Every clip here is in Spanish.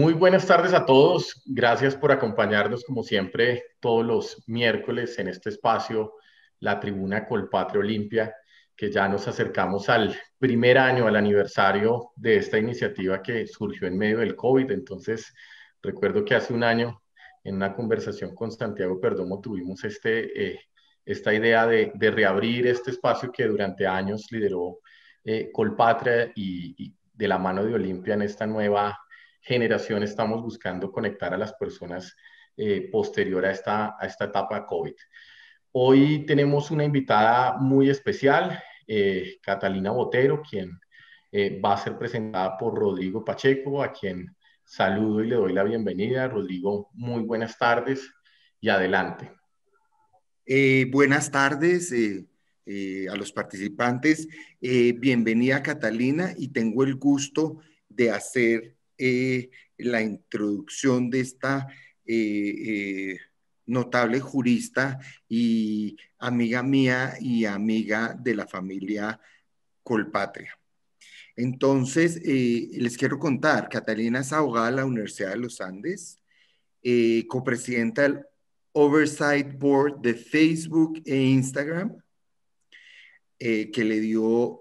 Muy buenas tardes a todos. Gracias por acompañarnos como siempre todos los miércoles en este espacio, la Tribuna Colpatria Olimpia, que ya nos acercamos al primer año, al aniversario de esta iniciativa que surgió en medio del COVID. Entonces, recuerdo que hace un año, en una conversación con Santiago Perdomo, tuvimos esta idea de reabrir este espacio que durante años lideró Colpatria y de la mano de Olimpia en esta nueva generación estamos buscando conectar a las personas posterior a esta etapa COVID. Hoy tenemos una invitada muy especial, Catalina Botero, quien va a ser presentada por Rodrigo Pacheco, a quien saludo y le doy la bienvenida. Rodrigo, muy buenas tardes y adelante. Buenas tardes a los participantes. Bienvenida Catalina y tengo el gusto de hacer la introducción de esta notable jurista y amiga mía y amiga de la familia Colpatria. Entonces, les quiero contar, Catalina es abogada de la Universidad de los Andes, copresidenta del Oversight Board de Facebook e Instagram, que le dio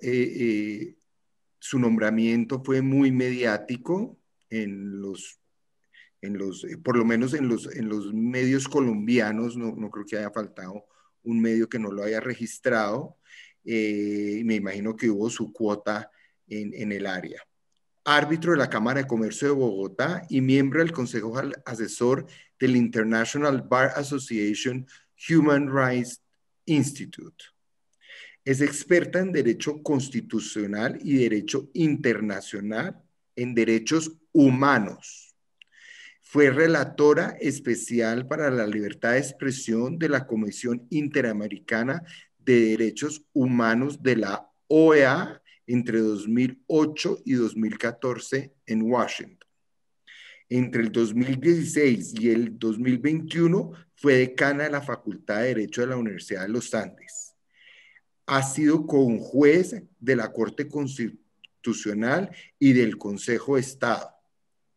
su nombramiento fue muy mediático por lo menos en los medios colombianos. No creo que haya faltado un medio que no lo haya registrado. Me imagino que hubo su cuota en el área. Árbitro de la Cámara de Comercio de Bogotá y miembro del Consejo Asesor del International Bar Association Human Rights Institute. Es experta en Derecho Constitucional y Derecho Internacional en Derechos Humanos. Fue relatora especial para la libertad de expresión de la Comisión Interamericana de Derechos Humanos de la OEA entre 2008 y 2014 en Washington. Entre el 2016 y el 2021 fue decana de la Facultad de Derecho de la Universidad de los Andes. Ha sido conjuez de la Corte Constitucional y del Consejo de Estado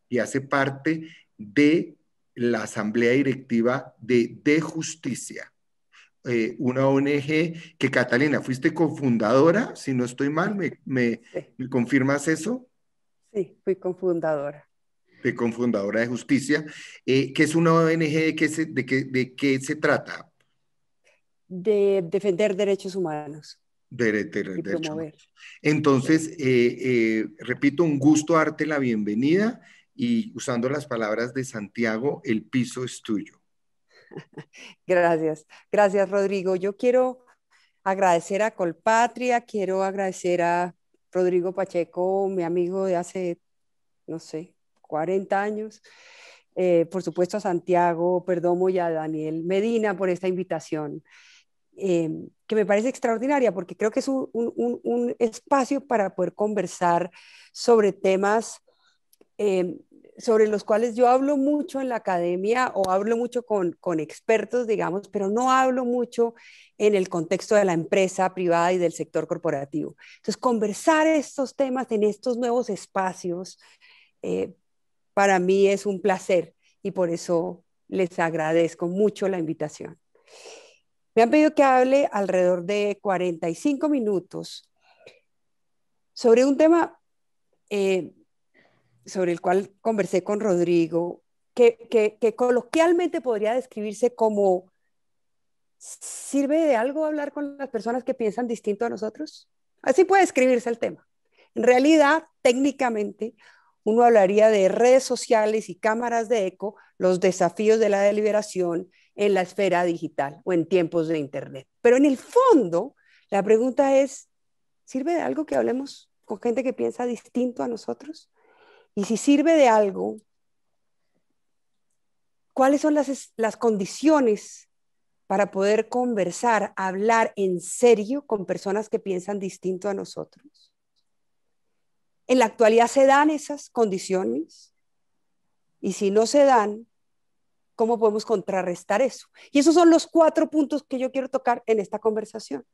y hace parte de la Asamblea Directiva de Justicia, una ONG que, Catalina, fuiste cofundadora, si no estoy mal, ¿me confirmas eso? Sí, fui cofundadora. De cofundadora de Justicia, que es una ONG de qué se trata. De defender derechos humanos. De promover. Entonces, repito, un gusto darte la bienvenida y usando las palabras de Santiago, el piso es tuyo. Gracias, gracias Rodrigo. Yo quiero agradecer a Colpatria, quiero agradecer a Rodrigo Pacheco, mi amigo de hace, no sé, 40 años. Por supuesto a Santiago Perdomo y a Daniel Medina por esta invitación, que me parece extraordinaria porque creo que es un espacio para poder conversar sobre temas sobre los cuales yo hablo mucho en la academia o hablo mucho con expertos, digamos, pero no hablo mucho en el contexto de la empresa privada y del sector corporativo. Entonces, conversar estos temas en estos nuevos espacios para mí es un placer y por eso les agradezco mucho la invitación. Me han pedido que hable alrededor de 45 minutos sobre un tema sobre el cual conversé con Rodrigo, que coloquialmente podría describirse como: ¿sirve de algo hablar con las personas que piensan distinto a nosotros? Así puede escribirse el tema. En realidad, técnicamente, uno hablaría de redes sociales y cámaras de eco, los desafíos de la deliberación en la esfera digital o en tiempos de Internet. Pero en el fondo, la pregunta es: ¿sirve de algo que hablemos con gente que piensa distinto a nosotros? Y si sirve de algo, ¿cuáles son las condiciones para poder conversar, hablar en serio con personas que piensan distinto a nosotros? En la actualidad se dan esas condiciones y si no se dan, ¿cómo podemos contrarrestar eso? Y esos son los 4 puntos que yo quiero tocar en esta conversación.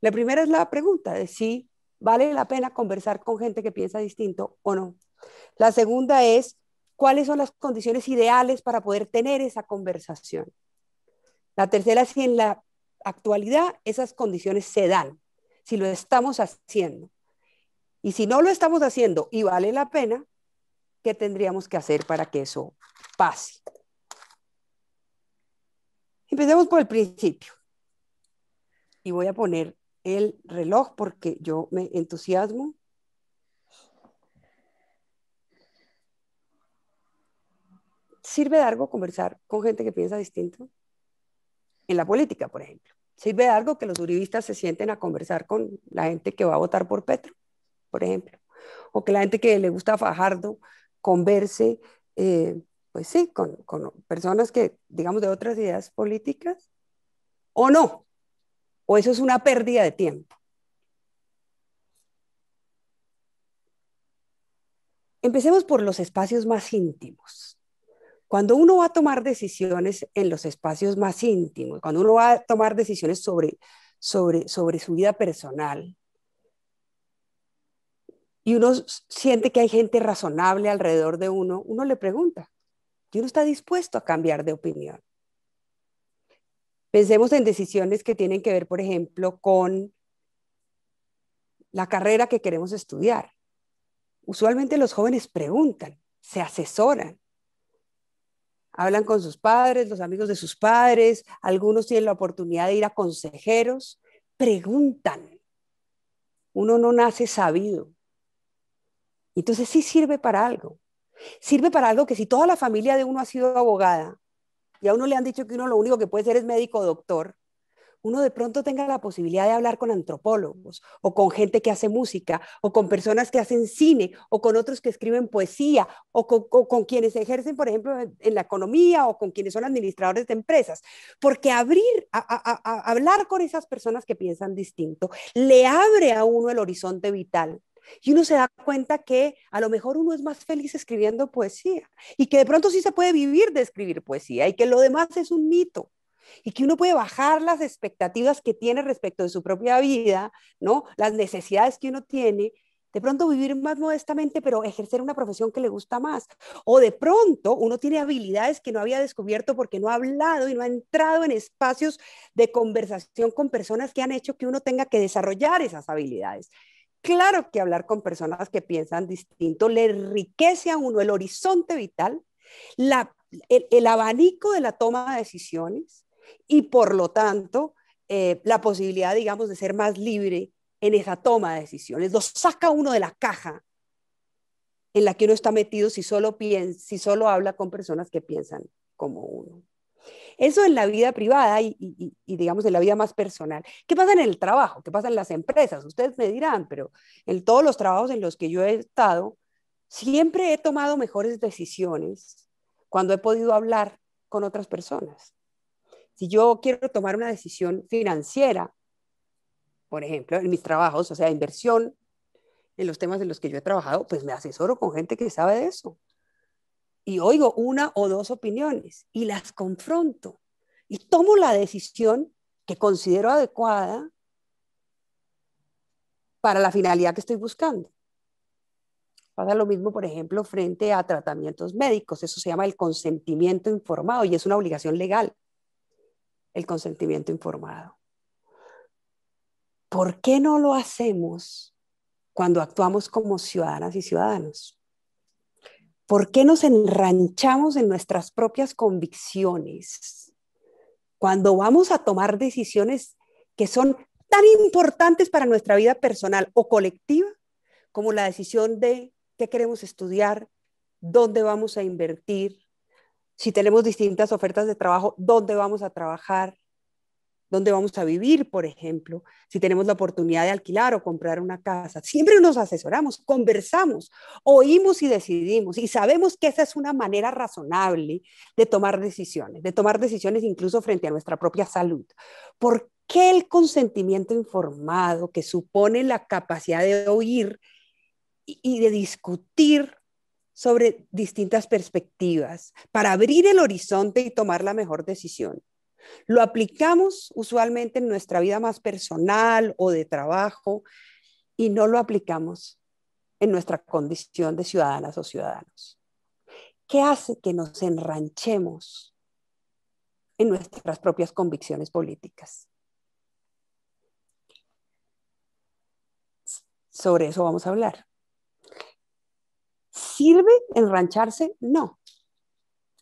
La primera es la pregunta de si vale la pena conversar con gente que piensa distinto o no. La segunda es cuáles son las condiciones ideales para poder tener esa conversación. La tercera es si en la actualidad esas condiciones se dan, si lo estamos haciendo. Y si no lo estamos haciendo y vale la pena, ¿qué tendríamos que hacer para que eso pase? Empecemos por el principio. Y voy a poner el reloj porque yo me entusiasmo. ¿Sirve de algo conversar con gente que piensa distinto? En la política, por ejemplo. ¿Sirve de algo que los uribistas se sienten a conversar con la gente que va a votar por Petro, por ejemplo? O que la gente que le gusta a Fajardo converse, pues sí, con personas que, digamos, de otras ideas políticas, o no, o eso es una pérdida de tiempo. Empecemos por los espacios más íntimos. Cuando uno va a tomar decisiones en los espacios más íntimos, cuando uno va a tomar decisiones sobre su vida personal, y uno siente que hay gente razonable alrededor de uno, uno le pregunta, y uno está dispuesto a cambiar de opinión. Pensemos en decisiones que tienen que ver, por ejemplo, con la carrera que queremos estudiar. Usualmente los jóvenes preguntan, se asesoran, hablan con sus padres, los amigos de sus padres, algunos tienen la oportunidad de ir a consejeros, preguntan. Uno no nace sabido. Entonces sí sirve para algo. Sirve para algo que si toda la familia de uno ha sido abogada y a uno le han dicho que uno lo único que puede ser es médico o doctor, uno de pronto tenga la posibilidad de hablar con antropólogos o con gente que hace música o con personas que hacen cine o con otros que escriben poesía o con quienes ejercen, por ejemplo, en la economía o con quienes son administradores de empresas. Porque hablar con esas personas que piensan distinto le abre a uno el horizonte vital. Y uno se da cuenta que a lo mejor uno es más feliz escribiendo poesía y que de pronto sí se puede vivir de escribir poesía y que lo demás es un mito. Y que uno puede bajar las expectativas que tiene respecto de su propia vida, ¿no? Las necesidades que uno tiene, de pronto vivir más modestamente, pero ejercer una profesión que le gusta más. O de pronto uno tiene habilidades que no había descubierto porque no ha hablado y no ha entrado en espacios de conversación con personas que han hecho que uno tenga que desarrollar esas habilidades. Claro que hablar con personas que piensan distinto le enriquece a uno el horizonte vital, el abanico de la toma de decisiones, y por lo tanto la posibilidad, digamos, de ser más libre en esa toma de decisiones. Lo saca uno de la caja en la que uno está metido si solo habla con personas que piensan como uno. Eso en la vida privada y digamos en la vida más personal. ¿Qué pasa en el trabajo? ¿Qué pasa en las empresas? Ustedes me dirán, pero en todos los trabajos en los que yo he estado, siempre he tomado mejores decisiones cuando he podido hablar con otras personas. Si yo quiero tomar una decisión financiera, por ejemplo, en mis trabajos, o sea, inversión en los temas en los que yo he trabajado, pues me asesoro con gente que sabe de eso. Y oigo una o dos opiniones y las confronto y tomo la decisión que considero adecuada para la finalidad que estoy buscando. Pasa lo mismo, por ejemplo, frente a tratamientos médicos. Eso se llama el consentimiento informado y es una obligación legal, el consentimiento informado. ¿Por qué no lo hacemos cuando actuamos como ciudadanas y ciudadanos? ¿Por qué nos enranchamos en nuestras propias convicciones cuando vamos a tomar decisiones que son tan importantes para nuestra vida personal o colectiva como la decisión de qué queremos estudiar, dónde vamos a invertir, si tenemos distintas ofertas de trabajo, dónde vamos a trabajar, dónde vamos a vivir, por ejemplo, si tenemos la oportunidad de alquilar o comprar una casa? Siempre nos asesoramos, conversamos, oímos y decidimos y sabemos que esa es una manera razonable de tomar decisiones incluso frente a nuestra propia salud. ¿Por qué el consentimiento informado, que supone la capacidad de oír y de discutir sobre distintas perspectivas para abrir el horizonte y tomar la mejor decisión, lo aplicamos usualmente en nuestra vida más personal o de trabajo y no lo aplicamos en nuestra condición de ciudadanas o ciudadanos? ¿Qué hace que nos enranchemos en nuestras propias convicciones políticas? Sobre eso vamos a hablar. ¿Sirve enrancharse? No.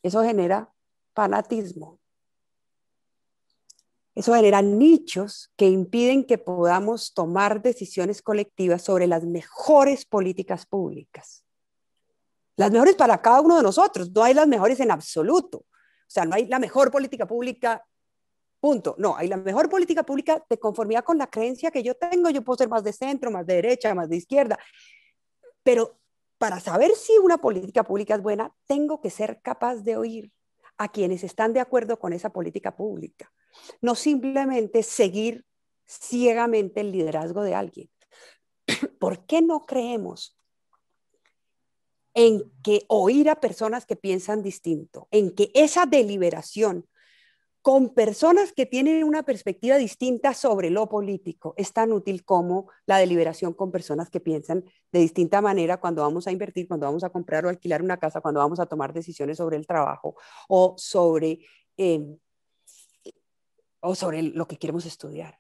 Eso genera fanatismo. Eso genera nichos que impiden que podamos tomar decisiones colectivas sobre las mejores políticas públicas. Las mejores para cada uno de nosotros. No hay las mejores en absoluto. O sea, no hay la mejor política pública, punto. No, hay la mejor política pública de conformidad con la creencia que yo tengo. Yo puedo ser más de centro, más de derecha, más de izquierda. Pero para saber si una política pública es buena, tengo que ser capaz de oír a quienes están de acuerdo con esa política pública. No simplemente seguir ciegamente el liderazgo de alguien. ¿Por qué no creemos en que oír a personas que piensan distinto, en que esa deliberación con personas que tienen una perspectiva distinta sobre lo político es tan útil como la deliberación con personas que piensan de distinta manera cuando vamos a invertir, cuando vamos a comprar o alquilar una casa, cuando vamos a tomar decisiones sobre el trabajo o sobre lo que queremos estudiar?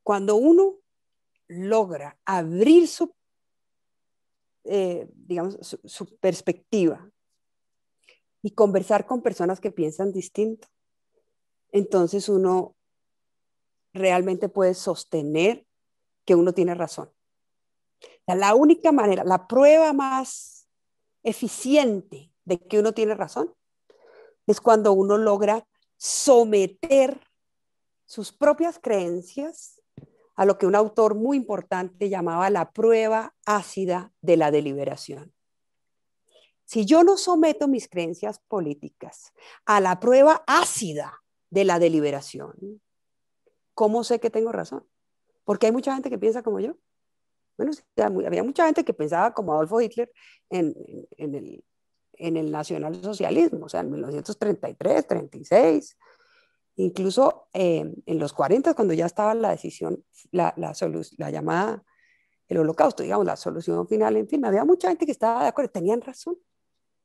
Cuando uno logra abrir su perspectiva y conversar con personas que piensan distinto, entonces uno realmente puede sostener que uno tiene razón. O sea, la única manera, la prueba más eficiente de que uno tiene razón es cuando uno logra someter sus propias creencias a lo que un autor muy importante llamaba la prueba ácida de la deliberación. Si yo no someto mis creencias políticas a la prueba ácida de la deliberación, ¿cómo sé que tengo razón? Porque hay mucha gente que piensa como yo. Bueno, había mucha gente que pensaba como Adolfo Hitler en el nacionalsocialismo, o sea, en 1933, 36, incluso en los 40, cuando ya estaba la decisión, la llamada, el holocausto, digamos, la solución final, en fin, había mucha gente que estaba de acuerdo, tenían razón.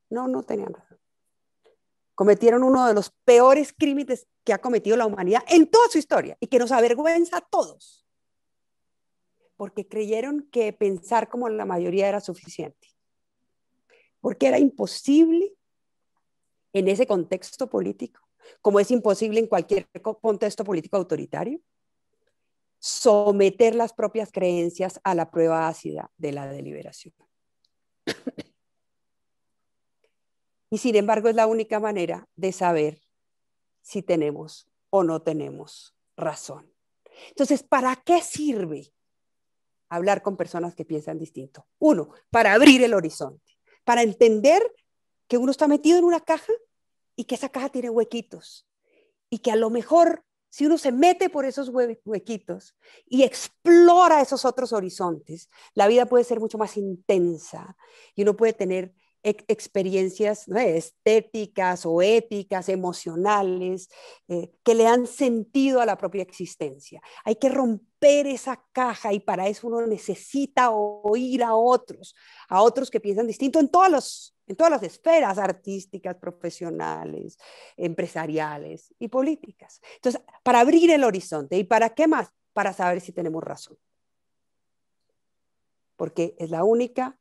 No tenían razón. Cometieron uno de los peores crímenes que ha cometido la humanidad en toda su historia y que nos avergüenza a todos, porque creyeron que pensar como la mayoría era suficiente, porque era imposible en ese contexto político, como es imposible en cualquier contexto político autoritario, someter las propias creencias a la prueba ácida de la deliberación. Y sin embargo es la única manera de saber si tenemos o no tenemos razón. Entonces, ¿para qué sirve hablar con personas que piensan distinto? Uno, para abrir el horizonte, para entender que uno está metido en una caja y que esa caja tiene huequitos y que a lo mejor si uno se mete por esos huequitos y explora esos otros horizontes, la vida puede ser mucho más intensa y uno puede tener experiencias, ¿no?, estéticas o éticas, emocionales, que le dan sentido a la propia existencia. Hay que romper esa caja y para eso uno necesita oír a otros que piensan distinto en todas las esferas artísticas, profesionales, empresariales y políticas. Entonces, para abrir el horizonte. ¿Y para qué más? Para saber si tenemos razón. Porque es la única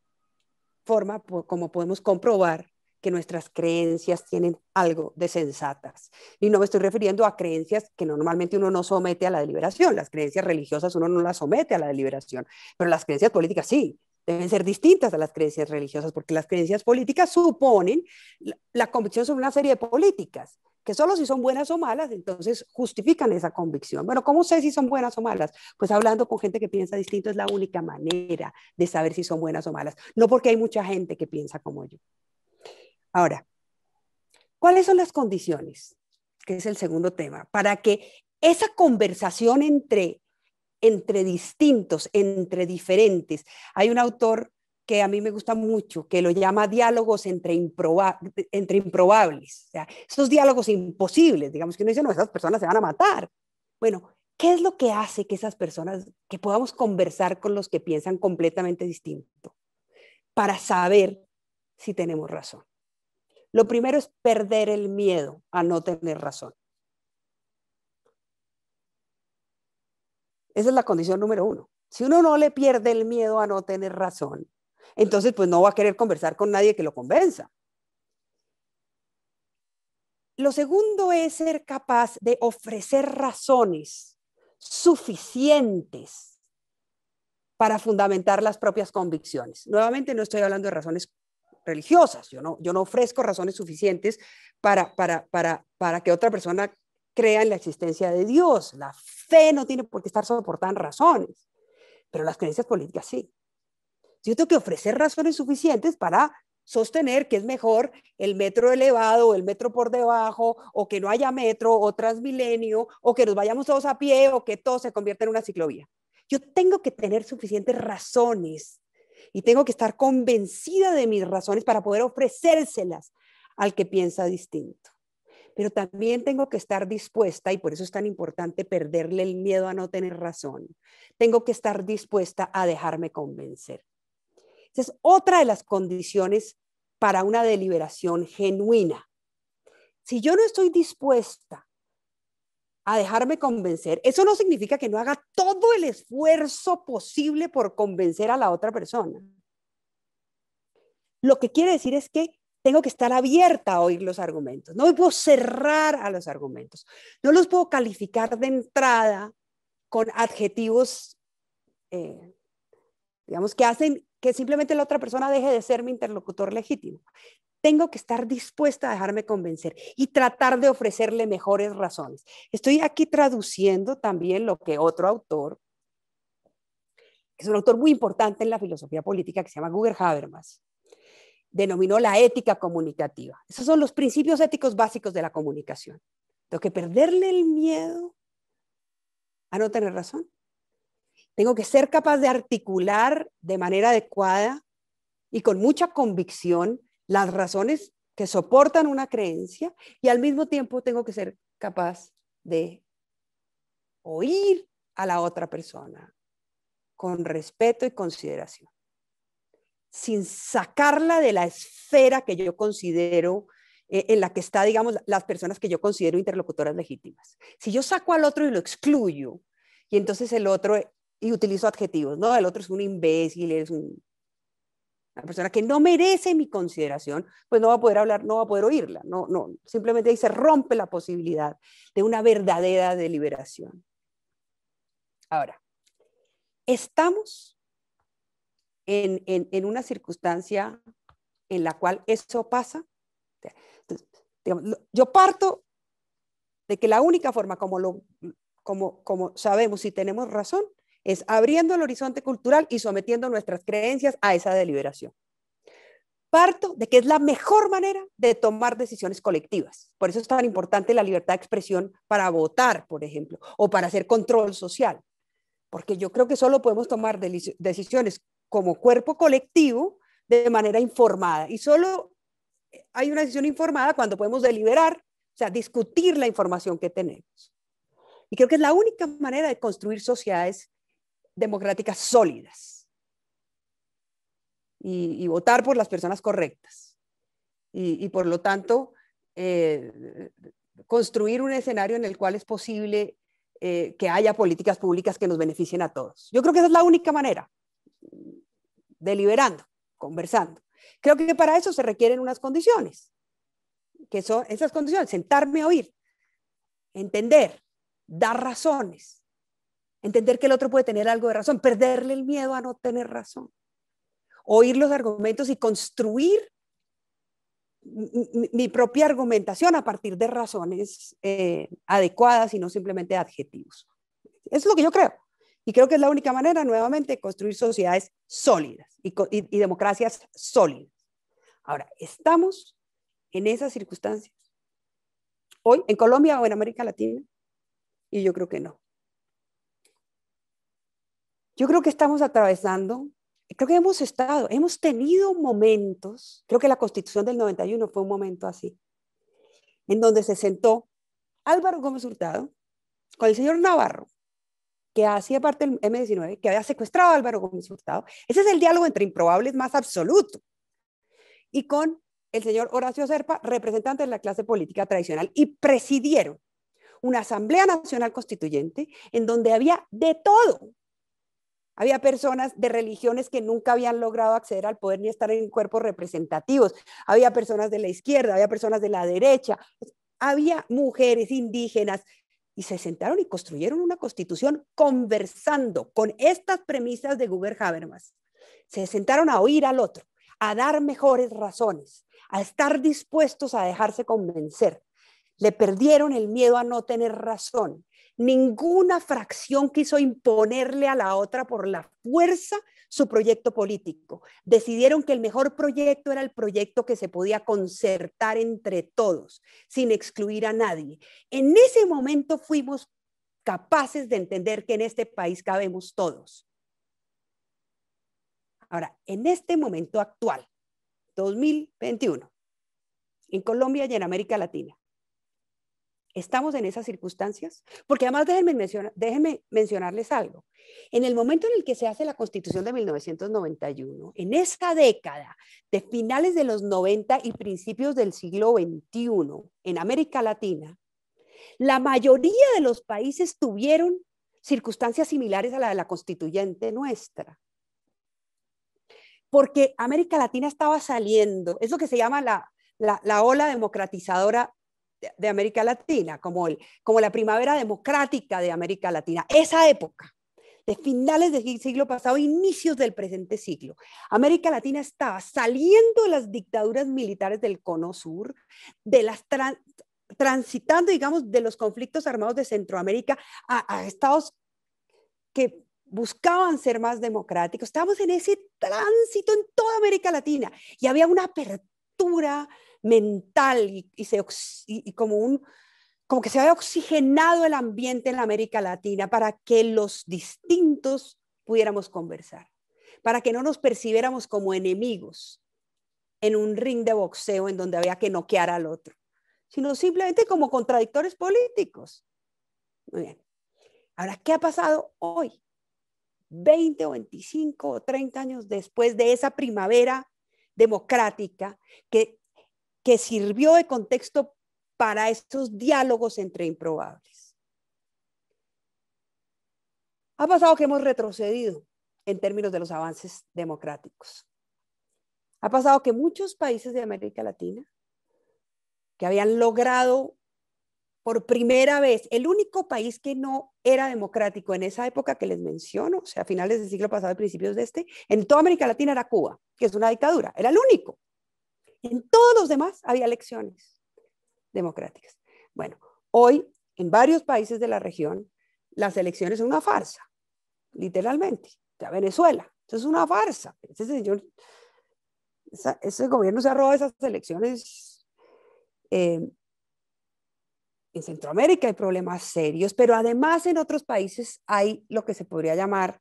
forma como podemos comprobar que nuestras creencias tienen algo de sensatas. Y no me estoy refiriendo a creencias que normalmente uno no somete a la deliberación. Las creencias religiosas uno no las somete a la deliberación, pero las creencias políticas sí. Deben ser distintas a las creencias religiosas, porque las creencias políticas suponen la convicción sobre una serie de políticas, que solo si son buenas o malas, entonces justifican esa convicción. Bueno, ¿cómo sé si son buenas o malas? Pues hablando con gente que piensa distinto es la única manera de saber si son buenas o malas. No porque hay mucha gente que piensa como yo. Ahora, ¿cuáles son las condiciones? Que es el segundo tema, para que esa conversación entre distintos, entre diferentes. Hay un autor que a mí me gusta mucho, que lo llama diálogos entre improbables. O sea, esos diálogos imposibles, digamos que uno dice, no, esas personas se van a matar. Bueno, ¿Qué es lo que hace que esas personas, que podamos conversar con los que piensan completamente distinto para saber si tenemos razón? Lo primero es perder el miedo a no tener razón. Esa es la condición número uno. Si uno no le pierde el miedo a no tener razón, entonces pues no va a querer conversar con nadie que lo convenza. Lo segundo es ser capaz de ofrecer razones suficientes para fundamentar las propias convicciones. Nuevamente no estoy hablando de razones religiosas, yo no ofrezco razones suficientes para que otra persona crea en la existencia de Dios. La fe no tiene por qué estar soportada en razones, pero las creencias políticas sí. Yo tengo que ofrecer razones suficientes para sostener que es mejor el metro elevado o el metro por debajo, o que no haya metro o Transmilenio, o que nos vayamos todos a pie, o que todo se convierta en una ciclovía. Yo tengo que tener suficientes razones y tengo que estar convencida de mis razones para poder ofrecérselas al que piensa distinto. Pero también tengo que estar dispuesta, y por eso es tan importante perderle el miedo a no tener razón, tengo que estar dispuesta a dejarme convencer. Esa es otra de las condiciones para una deliberación genuina. Si yo no estoy dispuesta a dejarme convencer, eso no significa que no haga todo el esfuerzo posible por convencer a la otra persona. Lo que quiere decir es que tengo que estar abierta a oír los argumentos. No me puedo cerrar a los argumentos. No los puedo calificar de entrada con adjetivos, digamos, que hacen que simplemente la otra persona deje de ser mi interlocutor legítimo. Tengo que estar dispuesta a dejarme convencer y tratar de ofrecerle mejores razones. Estoy aquí traduciendo también lo que otro autor, que es un autor muy importante en la filosofía política, que se llama Guger Habermas, denominó la ética comunicativa. Esos son los principios éticos básicos de la comunicación. Tengo que perderle el miedo a no tener razón. Tengo que ser capaz de articular de manera adecuada y con mucha convicción las razones que soportan una creencia, y al mismo tiempo tengo que ser capaz de oír a la otra persona con respeto y consideración, sin sacarla de la esfera que yo considero, en la que está, digamos, las personas que yo considero interlocutoras legítimas. Si yo saco al otro y lo excluyo, y entonces el otro, y utilizo adjetivos, ¿no? El otro es un imbécil, es una persona que no merece mi consideración, pues no va a poder hablar, no va a poder oírla. Simplemente ahí se rompe la posibilidad de una verdadera deliberación. Ahora, estamos en una circunstancia en la cual eso pasa. Entonces, digamos, yo parto de que la única forma como sabemos si tenemos razón es abriendo el horizonte cultural y sometiendo nuestras creencias a esa deliberación. Parto de que es la mejor manera de tomar decisiones colectivas. Por eso es tan importante la libertad de expresión para votar, por ejemplo, o para hacer control social. Porque yo creo que solo podemos tomar decisiones como cuerpo colectivo de manera informada. Y solo hay una decisión informada cuando podemos deliberar, o sea, discutir la información que tenemos. Y creo que es la única manera de construir sociedades democráticas sólidas y votar por las personas correctas. Y por lo tanto, construir un escenario en el cual es posible que haya políticas públicas que nos beneficien a todos. Yo creo que esa es la única manera, deliberando, conversando. Creo que para eso se requieren unas condiciones, que son esas condiciones: sentarme a oír, entender, dar razones, entender que el otro puede tener algo de razón, perderle el miedo a no tener razón, oír los argumentos y construir mi propia argumentación a partir de razones adecuadas y no simplemente adjetivos. Eso es lo que yo creo. Y creo que es la única manera, nuevamente, de construir sociedades sólidas y democracias sólidas. Ahora, ¿estamos en esas circunstancias hoy en Colombia o en América Latina? Y yo creo que no. Yo creo que estamos atravesando, creo que hemos tenido momentos, creo que la Constitución del 91 fue un momento así, en donde se sentó Álvaro Gómez Hurtado con el señor Navarro que hacía parte del M-19, que había secuestrado a Álvaro Gómez Hurtado. Ese es el diálogo entre improbables más absoluto. Y con el señor Horacio Serpa, representante de la clase política tradicional, y presidieron una Asamblea Nacional Constituyente en donde había de todo. Había personas de religiones que nunca habían logrado acceder al poder ni estar en cuerpos representativos. Había personas de la izquierda, había personas de la derecha, había mujeres indígenas, y se sentaron y construyeron una constitución conversando con estas premisas de Gruber Habermas. Se sentaron a oír al otro, a dar mejores razones, a estar dispuestos a dejarse convencer. Le perdieron el miedo a no tener razón. Ninguna fracción quiso imponerle a la otra por la fuerza su proyecto político. Decidieron que el mejor proyecto era el proyecto que se podía concertar entre todos, sin excluir a nadie. En ese momento fuimos capaces de entender que en este país cabemos todos. Ahora, en este momento actual, 2021, en Colombia y en América Latina, ¿estamos en esas circunstancias? Porque además déjenme mencionarles algo. En el momento en el que se hace la Constitución de 1991, en esa década de finales de los 90 y principios del siglo XXI, en América Latina, la mayoría de los países tuvieron circunstancias similares a la de la constituyente nuestra. Porque América Latina estaba saliendo, es lo que se llama la ola democratizadora de América Latina, como la primavera democrática de América Latina. Esa época, de finales del siglo pasado, inicios del presente siglo, América Latina estaba saliendo de las dictaduras militares del Cono Sur, de las transitando, digamos, de los conflictos armados de Centroamérica a estados que buscaban ser más democráticos. Estábamos en ese tránsito en toda América Latina y había una apertura mental y como que se había oxigenado el ambiente en la América Latina para que los distintos pudiéramos conversar, para que no nos percibiéramos como enemigos en un ring de boxeo en donde había que noquear al otro, sino simplemente como contradictores políticos. Muy bien. Ahora, ¿qué ha pasado hoy? 20 o 25 o 30 años después de esa primavera democrática que sirvió de contexto para estos diálogos entre improbables. Ha pasado que hemos retrocedido en términos de los avances democráticos. Ha pasado que muchos países de América Latina que habían logrado por primera vez, el único país que no era democrático en esa época que les menciono, o sea, a finales del siglo pasado y principios de en toda América Latina era Cuba, que es una dictadura, era el único. En todos los demás había elecciones democráticas. Bueno, hoy en varios países de la región las elecciones son una farsa, literalmente. Ya Venezuela, eso es una farsa. Ese señor, ese gobierno se ha robado esas elecciones. En Centroamérica hay problemas serios, pero además en otros países hay lo que se podría llamar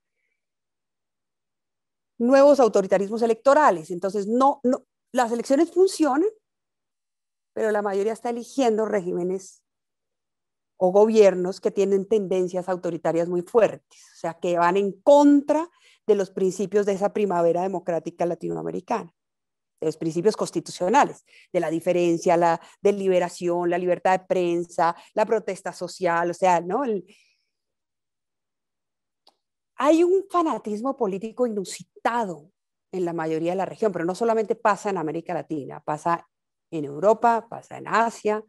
nuevos autoritarismos electorales. Entonces, las elecciones funcionan, pero la mayoría está eligiendo regímenes o gobiernos que tienen tendencias autoritarias muy fuertes, o sea, que van en contra de los principios de esa primavera democrática latinoamericana, de los principios constitucionales, de la diferencia, la deliberación, la libertad de prensa, la protesta social, o sea, ¿no? Hay un fanatismo político inusitado en la mayoría de la región, pero no solamente pasa en América Latina, pasa en Europa, pasa en Asia,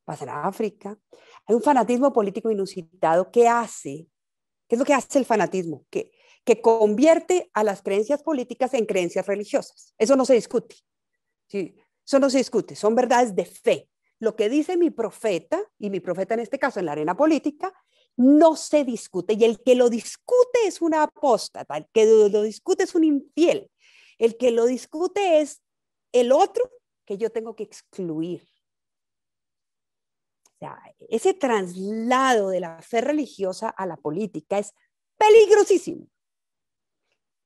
pasa en África. Hay un fanatismo político inusitado que hace, ¿qué es lo que hace el fanatismo? Que convierte a las creencias políticas en creencias religiosas. Eso no se discute. Sí, eso no se discute, son verdades de fe. Lo que dice mi profeta, y mi profeta en este caso en la arena política, no se discute. Y el que lo discute es una apóstata, el que lo discute es un infiel, el que lo discute es el otro que yo tengo que excluir. O sea, ese traslado de la fe religiosa a la política es peligrosísimo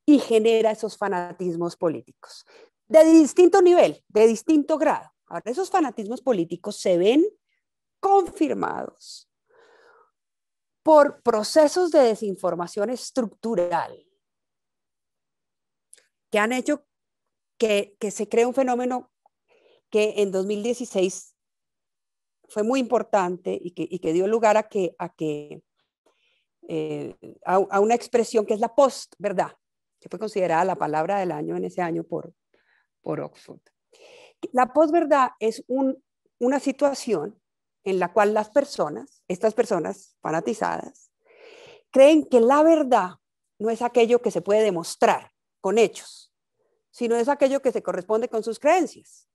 y genera esos fanatismos políticos de distinto nivel, de distinto grado. Ahora, esos fanatismos políticos se ven confirmados por procesos de desinformación estructural que han hecho que se cree un fenómeno que en 2016 fue muy importante y que dio lugar a una expresión que es la posverdad, que fue considerada la palabra del año en ese año por Oxford. La posverdad es una situación en la cual estas personas fanatizadas, creen que la verdad no es aquello que se puede demostrar con hechos, sino es aquello que se corresponde con sus creencias.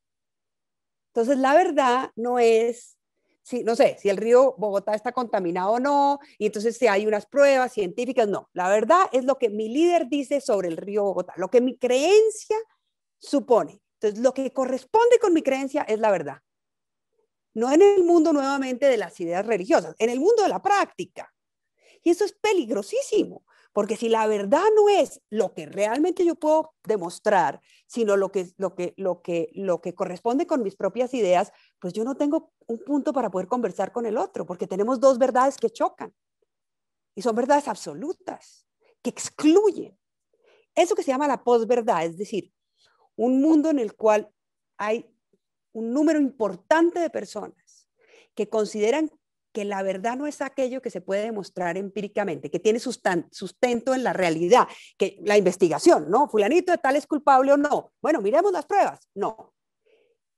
Entonces, la verdad no es, no sé, si el río Bogotá está contaminado o no, y entonces si hay unas pruebas científicas, no. La verdad es lo que mi líder dice sobre el río Bogotá, lo que mi creencia supone. Entonces, lo que corresponde con mi creencia es la verdad. No en el mundo nuevamente de las ideas religiosas, en el mundo de la práctica. Y eso es peligrosísimo, porque si la verdad no es lo que realmente yo puedo demostrar, sino lo que corresponde con mis propias ideas, pues yo no tengo un punto para poder conversar con el otro, porque tenemos dos verdades que chocan. Y son verdades absolutas, que excluyen. Eso que se llama la posverdad, es decir, un mundo en el cual hay un número importante de personas que consideran que la verdad no es aquello que se puede demostrar empíricamente, que tiene sustento en la realidad, que la investigación, ¿no? Fulanito de tal es culpable o no. Bueno, miremos las pruebas. No,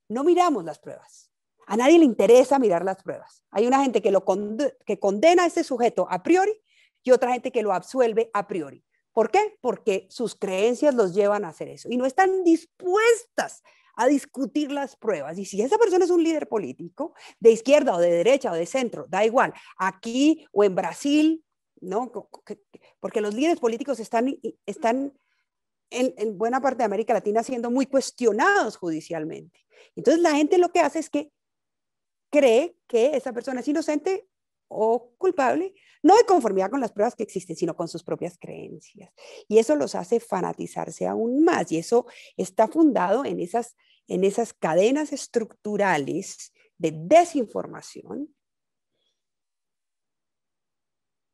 no miramos las pruebas. A nadie le interesa mirar las pruebas. Hay una gente que condena a ese sujeto a priori y otra gente que lo absuelve a priori. ¿Por qué? Porque sus creencias los llevan a hacer eso y no están dispuestas a discutir las pruebas. Y si esa persona es un líder político, de izquierda o de derecha o de centro, da igual, aquí o en Brasil, ¿no? Porque los líderes políticos están en buena parte de América Latina siendo muy cuestionados judicialmente. Entonces la gente lo que hace es que cree que esa persona es inocente o culpable, no de conformidad con las pruebas que existen, sino con sus propias creencias. Y eso los hace fanatizarse aún más. Y eso está fundado en esas cadenas estructurales de desinformación,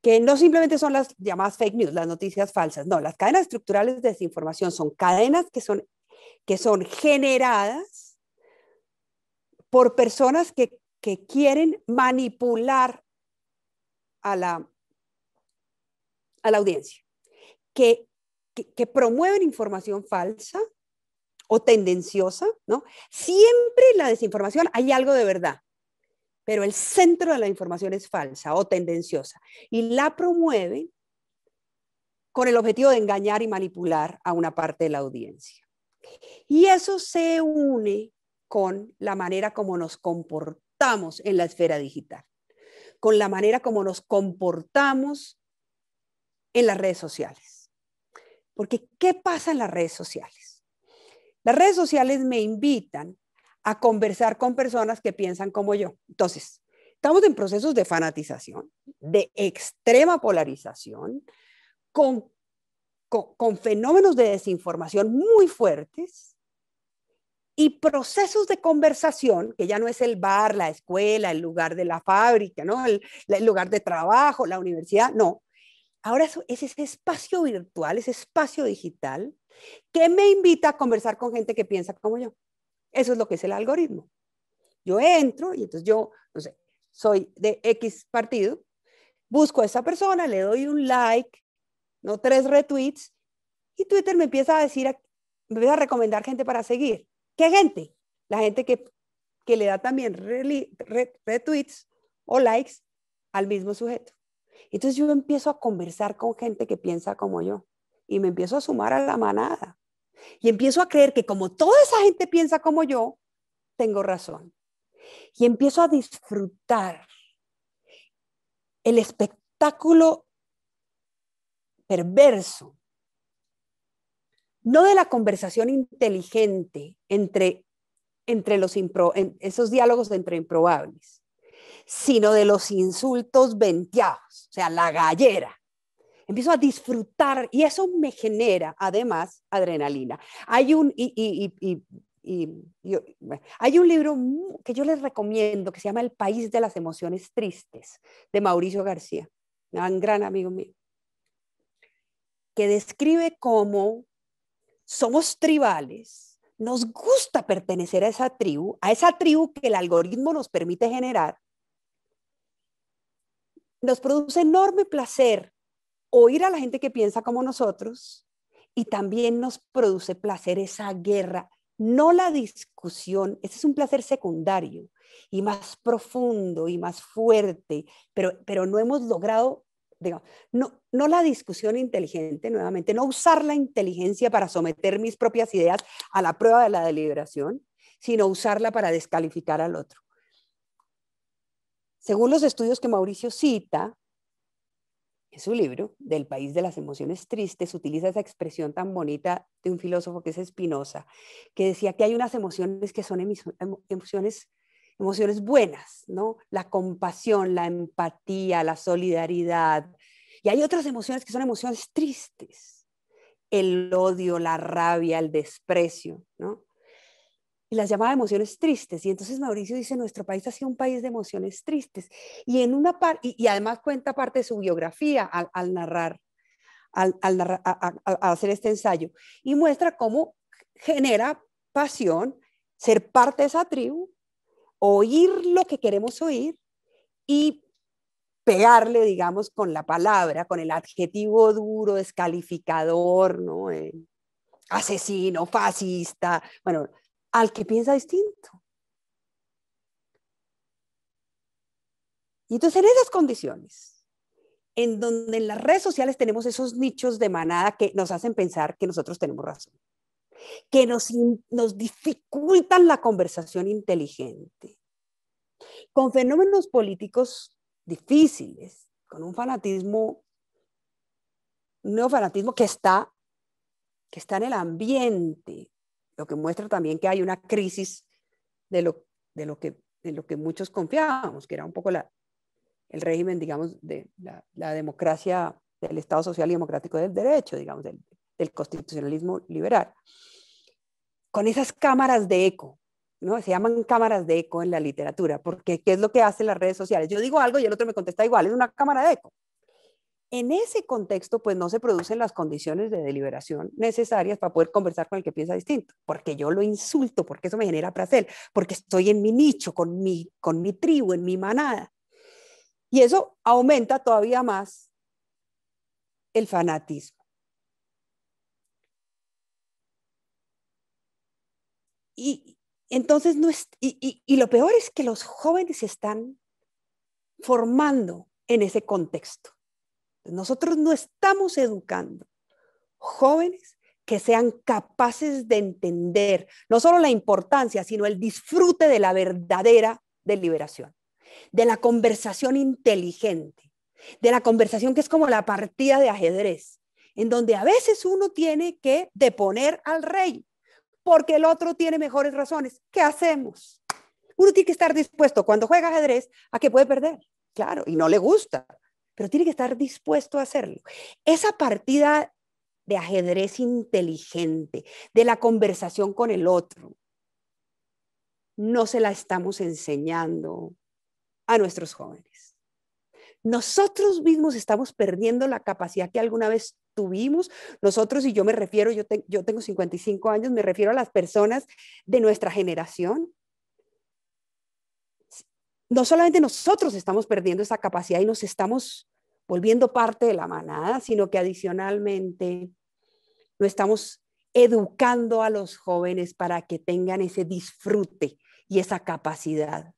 que no simplemente son las llamadas fake news, las noticias falsas. No, las cadenas estructurales de desinformación son cadenas que son generadas por personas que quieren manipular a la audiencia, que promueven información falsa o tendenciosa, ¿no? Siempre en la desinformación hay algo de verdad, pero el centro de la información es falsa o tendenciosa y la promueven con el objetivo de engañar y manipular a una parte de la audiencia. Y eso se une con la manera como nos comportamos en la esfera digital, con la manera como nos comportamos en las redes sociales. Porque, ¿qué pasa en las redes sociales? Las redes sociales me invitan a conversar con personas que piensan como yo. Entonces, estamos en procesos de fanatización, de extrema polarización, con fenómenos de desinformación muy fuertes y procesos de conversación, que ya no es el bar, la escuela, el lugar de la fábrica, ¿no? el lugar de trabajo, la universidad, no. Ahora es ese espacio virtual, ese espacio digital, que me invita a conversar con gente que piensa como yo. Eso es lo que es el algoritmo. Yo entro y entonces yo, no sé, soy de X partido, busco a esa persona, le doy un like, no 3 retweets, y Twitter me empieza a decir, me empieza a recomendar gente para seguir. ¿Qué gente? La gente que le da también retweets o likes al mismo sujeto. Entonces yo empiezo a conversar con gente que piensa como yo y me empiezo a sumar a la manada y empiezo a creer que como toda esa gente piensa como yo, tengo razón. Y empiezo a disfrutar el espectáculo perverso, no de la conversación inteligente entre esos diálogos entre improbables, sino de los insultos venteados, o sea, la gallera. Empiezo a disfrutar y eso me genera además adrenalina. Hay un libro que yo les recomiendo que se llama El país de las emociones tristes, de Mauricio García. un gran amigo mío, que describe cómo somos tribales, nos gusta pertenecer a esa tribu que el algoritmo nos permite generar, nos produce enorme placer oír a la gente que piensa como nosotros y también nos produce placer esa guerra, no la discusión, ese es un placer secundario y más profundo y más fuerte, pero no hemos logrado, digamos, no la discusión inteligente, nuevamente, no usar la inteligencia para someter mis propias ideas a la prueba de la deliberación, sino usarla para descalificar al otro. Según los estudios que Mauricio cita, en su libro, Del país de las emociones tristes, utiliza esa expresión tan bonita de un filósofo que es Spinoza, que decía que hay unas emociones que son emociones buenas, ¿no? La compasión, la empatía, la solidaridad. Y hay otras emociones que son emociones tristes, el odio, la rabia, el desprecio, ¿no? Y las llamaba emociones tristes. Y entonces Mauricio dice, nuestro país ha sido un país de emociones tristes. Y, y además cuenta parte de su biografía al narrar, a hacer este ensayo. Y muestra cómo genera pasión ser parte de esa tribu, oír lo que queremos oír y pegarle, digamos, con la palabra, con el adjetivo duro, descalificador, ¿no? Asesino, fascista, bueno, al que piensa distinto. Y entonces en esas condiciones, en donde en las redes sociales tenemos esos nichos de manada que nos hacen pensar que nosotros tenemos razón, que nos dificultan la conversación inteligente, con fenómenos políticos difíciles, con un neofanatismo que está en el ambiente, lo que muestra también que hay una crisis de lo que muchos confiábamos, que era un poco el régimen, digamos, de la democracia, del Estado Social y Democrático del Derecho, digamos, del constitucionalismo liberal. Con esas cámaras de eco, ¿no? Se llaman cámaras de eco en la literatura, porque ¿qué es lo que hacen las redes sociales? Yo digo algo y el otro me contesta igual, es una cámara de eco. En ese contexto, pues no se producen las condiciones de deliberación necesarias para poder conversar con el que piensa distinto, porque yo lo insulto, porque eso me genera placer, porque estoy en mi nicho, con mi tribu, en mi manada. Y eso aumenta todavía más el fanatismo. Y entonces y lo peor es que los jóvenes se están formando en ese contexto. Nosotros no estamos educando jóvenes que sean capaces de entender no solo la importancia, sino el disfrute de la verdadera deliberación, de la conversación inteligente, de la conversación que es como la partida de ajedrez, en donde a veces uno tiene que deponer al rey porque el otro tiene mejores razones. ¿Qué hacemos? Uno tiene que estar dispuesto cuando juega ajedrez a que puede perder, claro, y no le gusta, pero tiene que estar dispuesto a hacerlo. Esa partida de ajedrez inteligente, de la conversación con el otro, no se la estamos enseñando a nuestros jóvenes. Nosotros mismos estamos perdiendo la capacidad que alguna vez tuvimos. Nosotros, y yo me refiero, yo tengo 55 años, me refiero a las personas de nuestra generación. No solamente nosotros estamos perdiendo esa capacidad y nos estamos volviendo parte de la manada, sino que adicionalmente no estamos educando a los jóvenes para que tengan ese disfrute y esa capacidad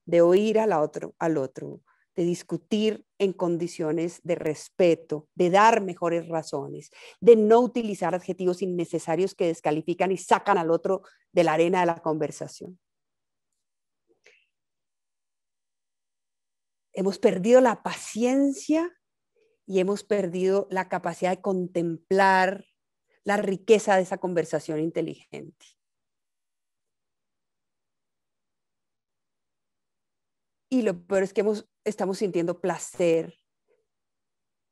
de oír al otro, de discutir en condiciones de respeto, de dar mejores razones, de no utilizar adjetivos innecesarios que descalifican y sacan al otro de la arena de la conversación. Hemos perdido la paciencia y hemos perdido la capacidad de contemplar la riqueza de esa conversación inteligente. Y lo peor es que estamos sintiendo placer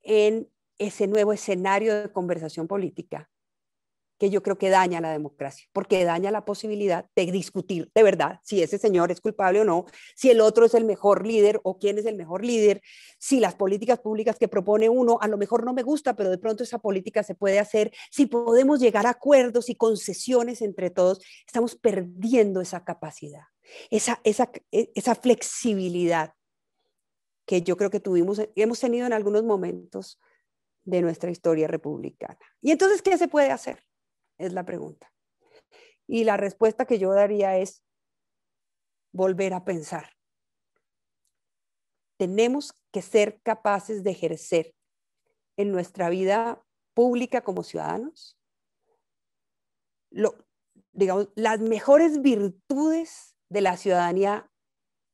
en ese nuevo escenario de conversación política que yo creo que daña la democracia, porque daña la posibilidad de discutir de verdad si ese señor es culpable o no, si el otro es el mejor líder o quién es el mejor líder, si las políticas públicas que propone uno a lo mejor no me gusta, pero de pronto esa política se puede hacer, si podemos llegar a acuerdos y concesiones entre todos. Estamos perdiendo esa capacidad, esa flexibilidad que yo creo que hemos tenido en algunos momentos de nuestra historia republicana. ¿Y entonces qué se puede hacer? Es la pregunta. Y la respuesta que yo daría es volver a pensar. Tenemos que ser capaces de ejercer en nuestra vida pública como ciudadanos digamos, las mejores virtudes de la ciudadanía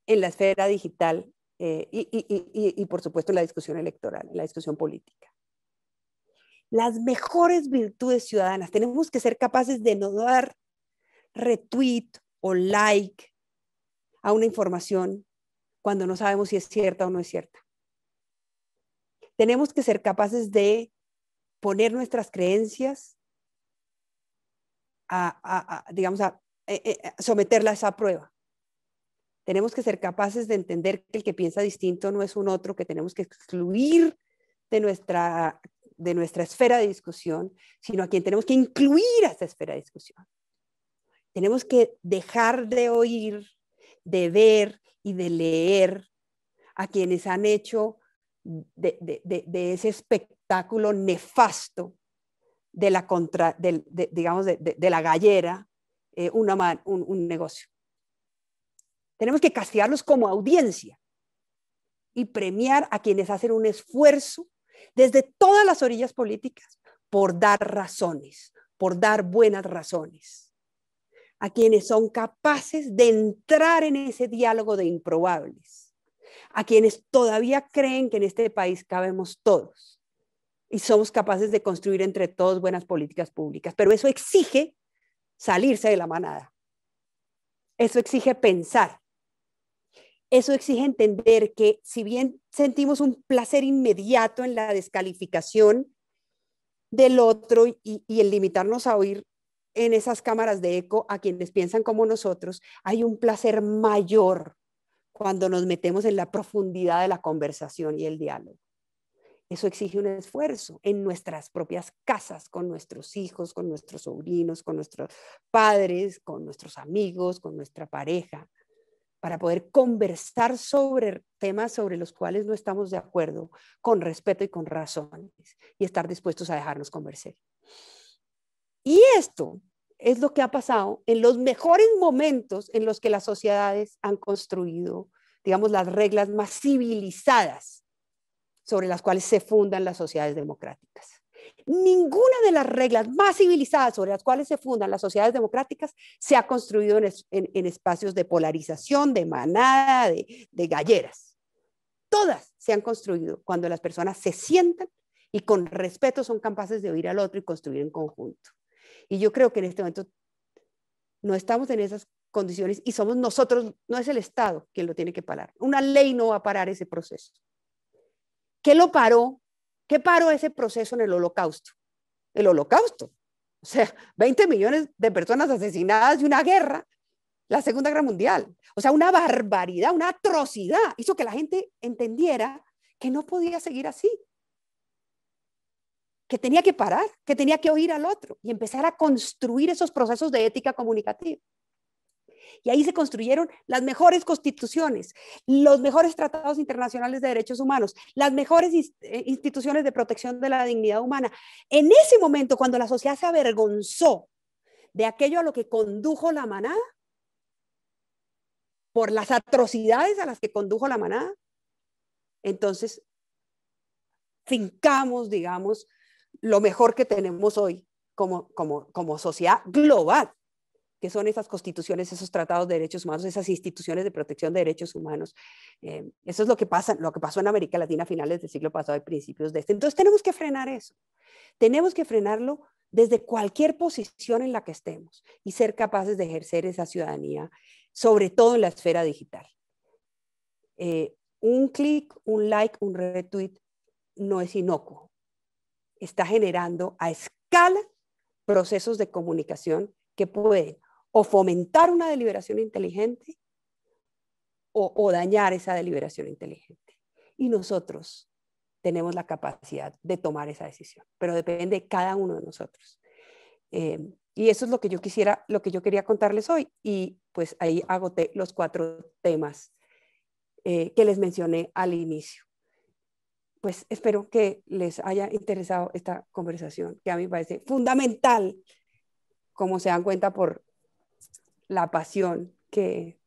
en la esfera digital y por supuesto en la discusión electoral, en la discusión política. Las mejores virtudes ciudadanas. Tenemos que ser capaces de no dar retweet o like a una información cuando no sabemos si es cierta o no es cierta. Tenemos que ser capaces de poner nuestras creencias digamos, someterlas a prueba. Tenemos que ser capaces de entender que el que piensa distinto no es un otro que tenemos que excluir de nuestra esfera de discusión, sino a quien tenemos que incluir a esta esfera de discusión. Tenemos que dejar de oír, de ver y de leer a quienes han hecho de ese espectáculo nefasto de la gallera un negocio. Tenemos que castigarlos como audiencia y premiar a quienes hacen un esfuerzo desde todas las orillas políticas por dar razones, por dar buenas razones, a quienes son capaces de entrar en ese diálogo de improbables, a quienes todavía creen que en este país cabemos todos y somos capaces de construir entre todos buenas políticas públicas. Pero eso exige salirse de la manada. Eso exige pensar. Eso exige entender que si bien sentimos un placer inmediato en la descalificación del otro y en limitarnos a oír en esas cámaras de eco a quienes piensan como nosotros, hay un placer mayor cuando nos metemos en la profundidad de la conversación y el diálogo. Eso exige un esfuerzo en nuestras propias casas, con nuestros hijos, con nuestros sobrinos, con nuestros padres, con nuestros amigos, con nuestra pareja, para poder conversar sobre temas sobre los cuales no estamos de acuerdo, con respeto y con razones, y estar dispuestos a dejarnos convencer. Y esto es lo que ha pasado en los mejores momentos en los que las sociedades han construido, digamos, las reglas más civilizadas sobre las cuales se fundan las sociedades democráticas. Ninguna de las reglas más civilizadas sobre las cuales se fundan las sociedades democráticas se ha construido en espacios de polarización, de manada, de galleras. Todas se han construido cuando las personas se sientan y con respeto son capaces de oír al otro y construir en conjunto. Y yo creo que en este momento no estamos en esas condiciones y somos nosotros, no es el Estado quien lo tiene que parar. Una ley no va a parar ese proceso. ¿Qué lo paró? ¿Qué paró ese proceso en el Holocausto? El Holocausto. O sea, 20 millones de personas asesinadas y una guerra, la Segunda Guerra Mundial. O sea, una barbaridad, una atrocidad. Hizo que la gente entendiera que no podía seguir así. Que tenía que parar, que tenía que oír al otro y empezar a construir esos procesos de ética comunicativa. Y ahí se construyeron las mejores constituciones, los mejores tratados internacionales de derechos humanos, las mejores instituciones de protección de la dignidad humana. En ese momento, cuando la sociedad se avergonzó de aquello a lo que condujo la manada, por las atrocidades a las que condujo la manada, entonces fincamos, digamos, lo mejor que tenemos hoy como sociedad global, que son esas constituciones, esos tratados de derechos humanos, esas instituciones de protección de derechos humanos. Eso es lo que pasó en América Latina a finales del siglo pasado y principios de este. Entonces tenemos que frenar eso. Tenemos que frenarlo desde cualquier posición en la que estemos y ser capaces de ejercer esa ciudadanía, sobre todo en la esfera digital. Un clic, un like, un retweet no es inocuo. Está generando a escala procesos de comunicación que pueden o fomentar una deliberación inteligente o dañar esa deliberación inteligente. Y nosotros tenemos la capacidad de tomar esa decisión, pero depende de cada uno de nosotros. Y eso es lo que yo quería contarles hoy. Y pues ahí agoté los 4 temas que les mencioné al inicio. Pues espero que les haya interesado esta conversación, que a mí me parece fundamental, como se dan cuenta por la pasión que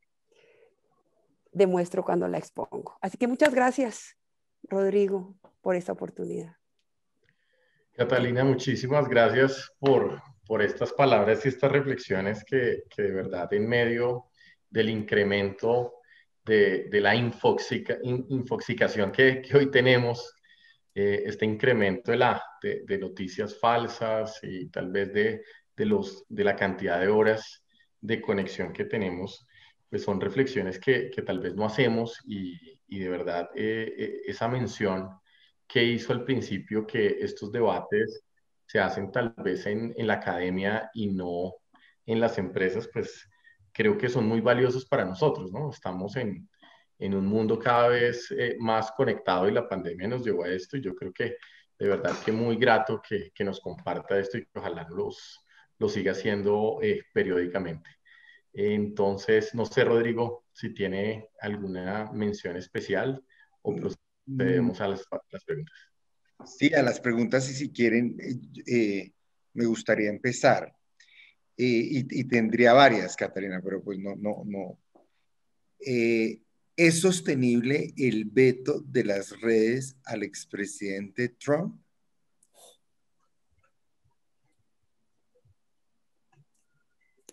demuestro cuando la expongo. Así que muchas gracias, Rodrigo, por esta oportunidad. Catalina, muchísimas gracias por estas palabras y estas reflexiones que de verdad en medio del incremento de la infoxicación que hoy tenemos, este incremento de noticias falsas y tal vez de la cantidad de horas de conexión que tenemos, pues son reflexiones que tal vez no hacemos y de verdad esa mención que hizo al principio que estos debates se hacen tal vez en la academia y no en las empresas, pues creo que son muy valiosos para nosotros, ¿no? Estamos en un mundo cada vez más conectado y la pandemia nos llevó a esto y yo creo que de verdad que muy grato que nos comparta esto y que ojalá lo siga haciendo periódicamente. Entonces, no sé, Rodrigo, si tiene alguna mención especial o procedemos a las preguntas. Sí, a las preguntas y si quieren, me gustaría empezar. Y tendría varias, Catalina, pero pues no. ¿Es sostenible el veto de las redes al expresidente Trump?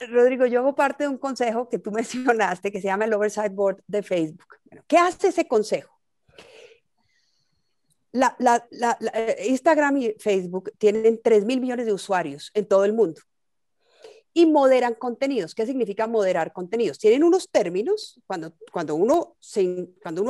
Rodrigo, yo hago parte de un consejo que tú mencionaste que se llama el Oversight Board de Facebook. Bueno, ¿qué hace ese consejo? Instagram y Facebook tienen 3.000 millones de usuarios en todo el mundo y moderan contenidos. ¿Qué significa moderar contenidos? Tienen unos términos, cuando uno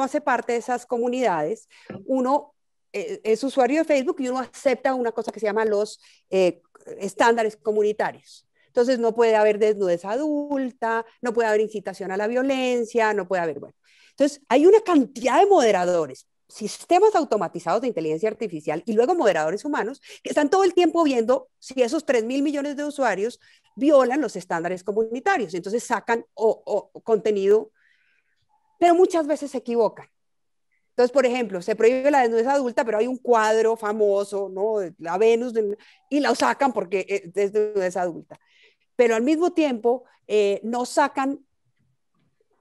hace parte de esas comunidades, uno es usuario de Facebook y uno acepta una cosa que se llama los estándares comunitarios. Entonces no puede haber desnudez adulta, no puede haber incitación a la violencia, no puede haber, bueno. Entonces hay una cantidad de moderadores, sistemas automatizados de inteligencia artificial y luego moderadores humanos que están todo el tiempo viendo si esos 3.000 millones de usuarios violan los estándares comunitarios. Entonces sacan contenido, pero muchas veces se equivocan. Entonces, por ejemplo, se prohíbe la desnudez adulta, pero hay un cuadro famoso, ¿no? La Venus, y la sacan porque es desnudez adulta. Pero al mismo tiempo no sacan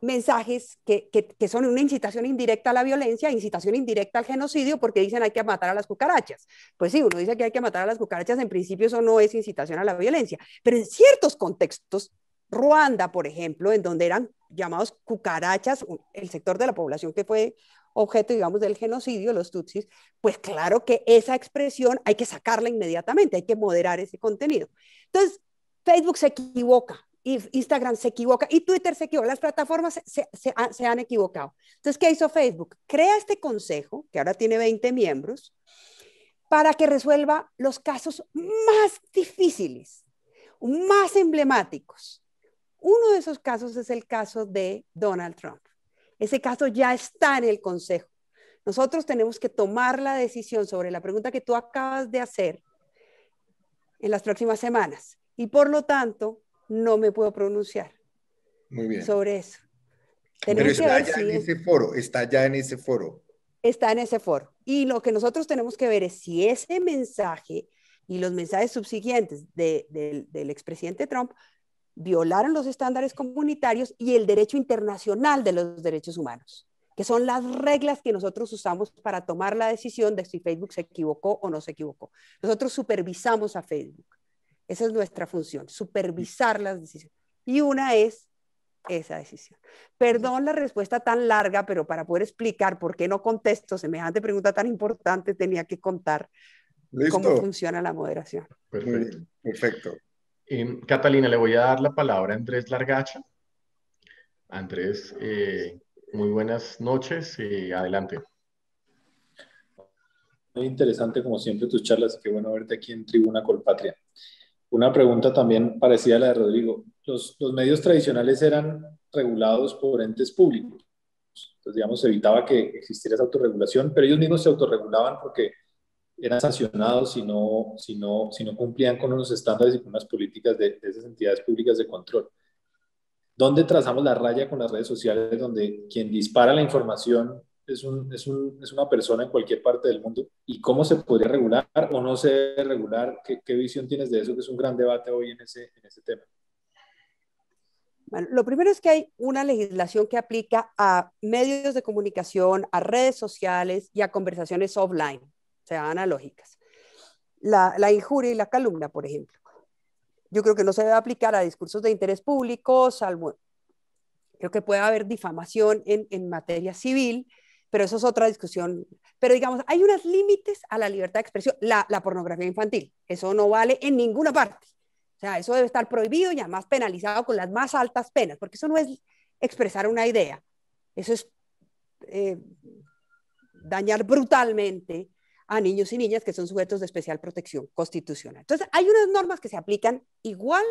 mensajes que son una incitación indirecta a la violencia, incitación indirecta al genocidio, porque dicen hay que matar a las cucarachas. Pues sí, uno dice que hay que matar a las cucarachas, en principio eso no es incitación a la violencia, pero en ciertos contextos, Ruanda, por ejemplo, en donde eran llamados cucarachas, el sector de la población que fue objeto, digamos, del genocidio, los tutsis, pues claro que esa expresión hay que sacarla inmediatamente, hay que moderar ese contenido. Entonces, Facebook se equivoca, Instagram se equivoca y Twitter se equivoca, las plataformas se han equivocado. Entonces, ¿qué hizo Facebook? Crea este consejo, que ahora tiene 20 miembros, para que resuelva los casos más difíciles, más emblemáticos. Uno de esos casos es el caso de Donald Trump. Ese caso ya está en el consejo. Nosotros tenemos que tomar la decisión sobre la pregunta que tú acabas de hacer en las próximas semanas y por lo tanto no me puedo pronunciar sobre eso. Pero está ya en ese foro, está ya en ese foro. Está en ese foro. Y lo que nosotros tenemos que ver es si ese mensaje y los mensajes subsiguientes del expresidente Trump violaron los estándares comunitarios y el derecho internacional de los derechos humanos, que son las reglas que nosotros usamos para tomar la decisión de si Facebook se equivocó o no se equivocó. Nosotros supervisamos a Facebook. Esa es nuestra función, supervisar las decisiones. Y una es esa decisión. Perdón la respuesta tan larga, pero para poder explicar por qué no contesto semejante pregunta tan importante, tenía que contar cómo funciona la moderación. Perfecto. Perfecto. Catalina, le voy a dar la palabra a Andrés Largacha. Andrés, muy buenas noches y adelante. Muy interesante como siempre tus charlas, qué bueno verte aquí en Tribuna Colpatria. Una pregunta también parecida a la de Rodrigo. Los medios tradicionales eran regulados por entes públicos. Entonces, digamos, se evitaba que existiera esa autorregulación, pero ellos mismos se autorregulaban porque eran sancionados si no cumplían con unos estándares y con unas políticas de esas entidades públicas de control. ¿Dónde trazamos la raya con las redes sociales, donde quien dispara la información es una persona en cualquier parte del mundo? ¿Y cómo se podría regular o no se debe regular? ¿Qué visión tienes de eso? Que es un gran debate hoy en ese tema. Bueno, lo primero es que hay una legislación que aplica a medios de comunicación, a redes sociales y a conversaciones offline, o sea, analógicas. La injuria y la calumnia, por ejemplo. Yo creo que no se debe aplicar a discursos de interés público, salvo, creo que puede haber difamación en materia civil, pero eso es otra discusión. Pero digamos, hay unos límites a la libertad de expresión. La pornografía infantil, eso no vale en ninguna parte. O sea, eso debe estar prohibido y además penalizado con las más altas penas, porque eso no es expresar una idea, eso es dañar brutalmente a niños y niñas que son sujetos de especial protección constitucional. Entonces, hay unas normas que se aplican igual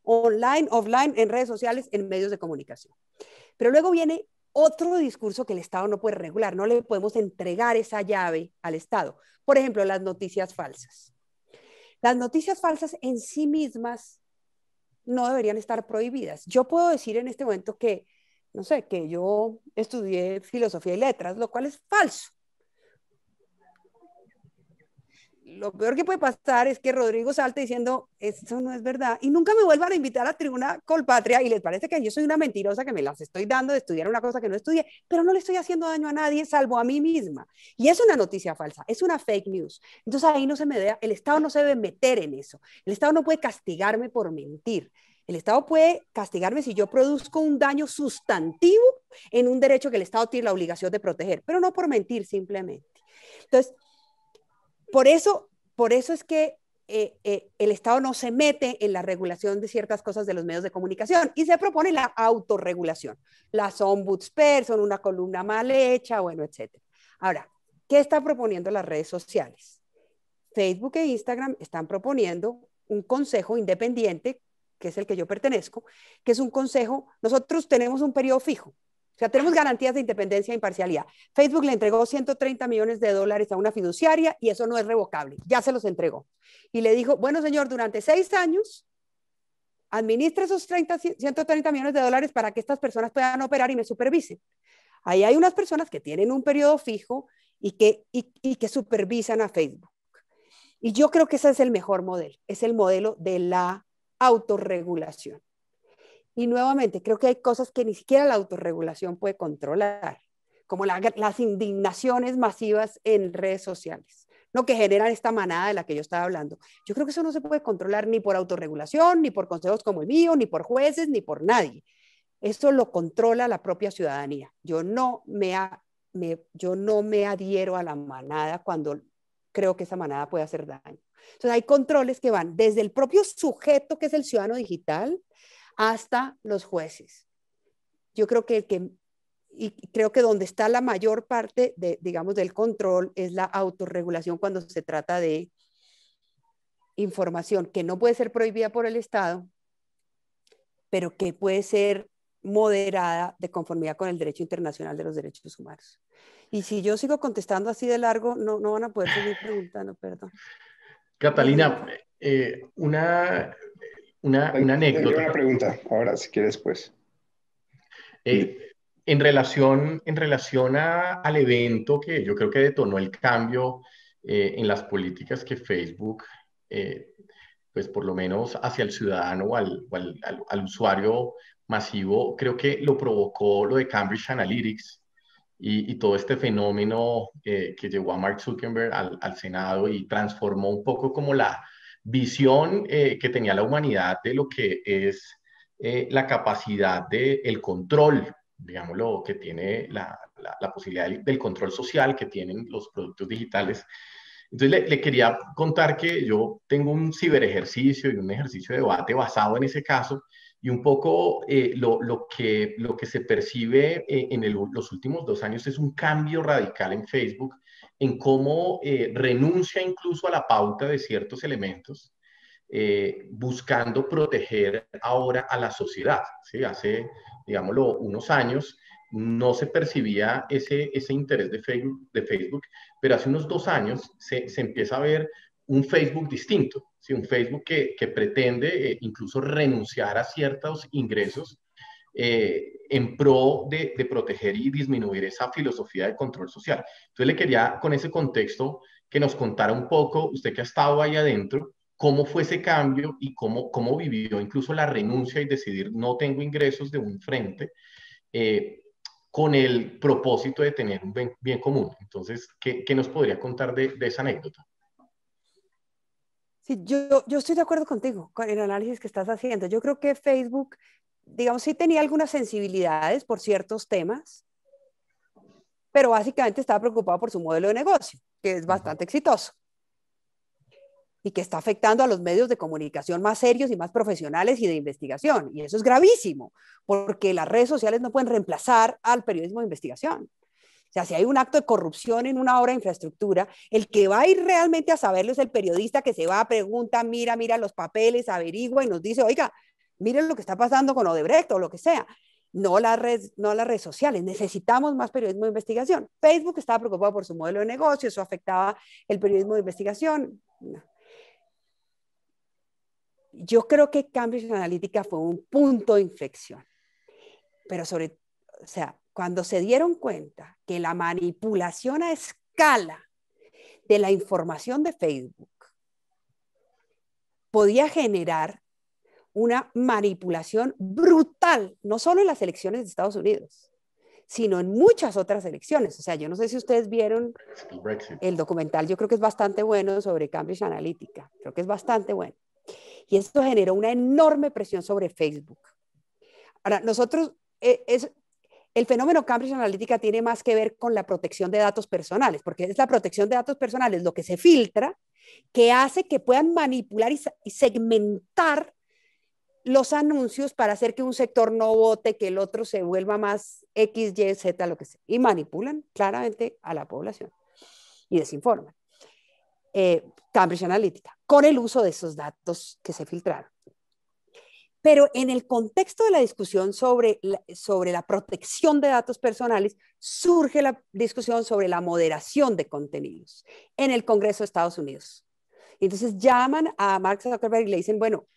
online, offline, en redes sociales, en medios de comunicación. Pero luego viene otro discurso que el Estado no puede regular, no le podemos entregar esa llave al Estado. Por ejemplo, las noticias falsas. Las noticias falsas en sí mismas no deberían estar prohibidas. Yo puedo decir en este momento que, no sé, que yo estudié filosofía y letras, lo cual es falso. Lo peor que puede pasar es que Rodrigo salte diciendo, eso no es verdad, y nunca me vuelvan a invitar a Tribuna Colpatria y les parece que yo soy una mentirosa que me las estoy dando de estudiar una cosa que no estudié, pero no le estoy haciendo daño a nadie salvo a mí misma. Y es una noticia falsa, es una fake news. Entonces ahí no se me da, el Estado no se debe meter en eso. El Estado no puede castigarme por mentir. El Estado puede castigarme si yo produzco un daño sustantivo en un derecho que el Estado tiene la obligación de proteger, pero no por mentir simplemente. Entonces, por eso es que el Estado no se mete en la regulación de ciertas cosas de los medios de comunicación y se propone la autorregulación. Las ombudsperson, una columna mal hecha, bueno, etc. Ahora, ¿qué están proponiendo las redes sociales? Facebook e Instagram están proponiendo un consejo independiente, que es el que yo pertenezco, que es un consejo, nosotros tenemos un periodo fijo. O sea, tenemos garantías de independencia e imparcialidad. Facebook le entregó $130 millones a una fiduciaria y eso no es revocable. Ya se los entregó. Y le dijo, bueno, señor, durante 6 años, administre esos 130 millones de dólares para que estas personas puedan operar y me supervisen. Ahí hay unas personas que tienen un periodo fijo y que supervisan a Facebook. Y yo creo que ese es el mejor modelo. Es el modelo de la autorregulación. Y nuevamente, creo que hay cosas que ni siquiera la autorregulación puede controlar, como las indignaciones masivas en redes sociales, ¿no? Que generan esta manada de la que yo estaba hablando. Yo creo que eso no se puede controlar ni por autorregulación, ni por consejos como el mío, ni por jueces, ni por nadie. Esto lo controla la propia ciudadanía. Yo no me adhiero a la manada cuando creo que esa manada puede hacer daño. Entonces hay controles que van desde el propio sujeto, que es el ciudadano digital, hasta los jueces. Yo creo que creo que donde está la mayor parte digamos, del control es la autorregulación cuando se trata de información que no puede ser prohibida por el Estado, pero que puede ser moderada de conformidad con el derecho internacional de los derechos humanos. Y si yo sigo contestando así de largo, no van a poder seguir preguntando, perdón. Catalina, una anécdota. Yo una pregunta, ahora si quieres pues. En relación al evento que yo creo que detonó el cambio en las políticas que Facebook, pues por lo menos hacia el ciudadano o al usuario masivo, creo que lo provocó lo de Cambridge Analytics y todo este fenómeno que llevó a Mark Zuckerberg al Senado y transformó un poco como la visión que tenía la humanidad de lo que es la capacidad del control, digámoslo, que tiene la posibilidad del control social que tienen los productos digitales. Entonces le quería contar que yo tengo un ciberejercicio y un ejercicio de debate basado en ese caso y un poco lo que se percibe en los últimos 2 años es un cambio radical en Facebook, en cómo renuncia incluso a la pauta de ciertos elementos buscando proteger ahora a la sociedad. ¿Sí? Hace, digámoslo, unos años no se percibía ese interés de Facebook, pero hace unos 2 años se empieza a ver un Facebook distinto, ¿sí? Un Facebook que pretende incluso renunciar a ciertos ingresos en pro de proteger y disminuir esa filosofía de control social. Entonces le quería, con ese contexto, que nos contara un poco, usted que ha estado ahí adentro, cómo fue ese cambio y cómo vivió incluso la renuncia y decidir no tengo ingresos de un frente, con el propósito de tener un bien común. Entonces, ¿qué nos podría contar de esa anécdota? Sí, yo estoy de acuerdo contigo con el análisis que estás haciendo. Yo creo que Facebook, digamos, sí tenía algunas sensibilidades por ciertos temas, pero básicamente estaba preocupado por su modelo de negocio, que es bastante exitoso y que está afectando a los medios de comunicación más serios y más profesionales y de investigación. Y eso es gravísimo, porque las redes sociales no pueden reemplazar al periodismo de investigación. O sea, si hay un acto de corrupción en una obra de infraestructura, el que va a ir realmente a saberlo es el periodista que se va, pregunta, mira los papeles, averigua y nos dice, oiga, miren lo que está pasando con Odebrecht o lo que sea. No las redes sociales. Necesitamos más periodismo de investigación. Facebook estaba preocupado por su modelo de negocio, eso afectaba el periodismo de investigación. No. Yo creo que Cambridge Analytica fue un punto de inflexión, pero o sea, cuando se dieron cuenta que la manipulación a escala de la información de Facebook podía generar una manipulación brutal, no solo en las elecciones de Estados Unidos, sino en muchas otras elecciones. O sea, yo no sé si ustedes vieron el documental, yo creo que es bastante bueno sobre Cambridge Analytica, creo que es bastante bueno. Y esto generó una enorme presión sobre Facebook. Ahora, nosotros, el fenómeno Cambridge Analytica tiene más que ver con la protección de datos personales, porque es la protección de datos personales lo que se filtra, que hace que puedan manipular y segmentar los anuncios para hacer que un sector no vote, que el otro se vuelva más X, Y, Z, lo que sea. Y manipulan claramente a la población y desinforman. Cambridge Analytica, con el uso de esos datos que se filtraron. Pero en el contexto de la discusión sobre la protección de datos personales, surge la discusión sobre la moderación de contenidos en el Congreso de Estados Unidos. Entonces llaman a Mark Zuckerberg y le dicen, bueno,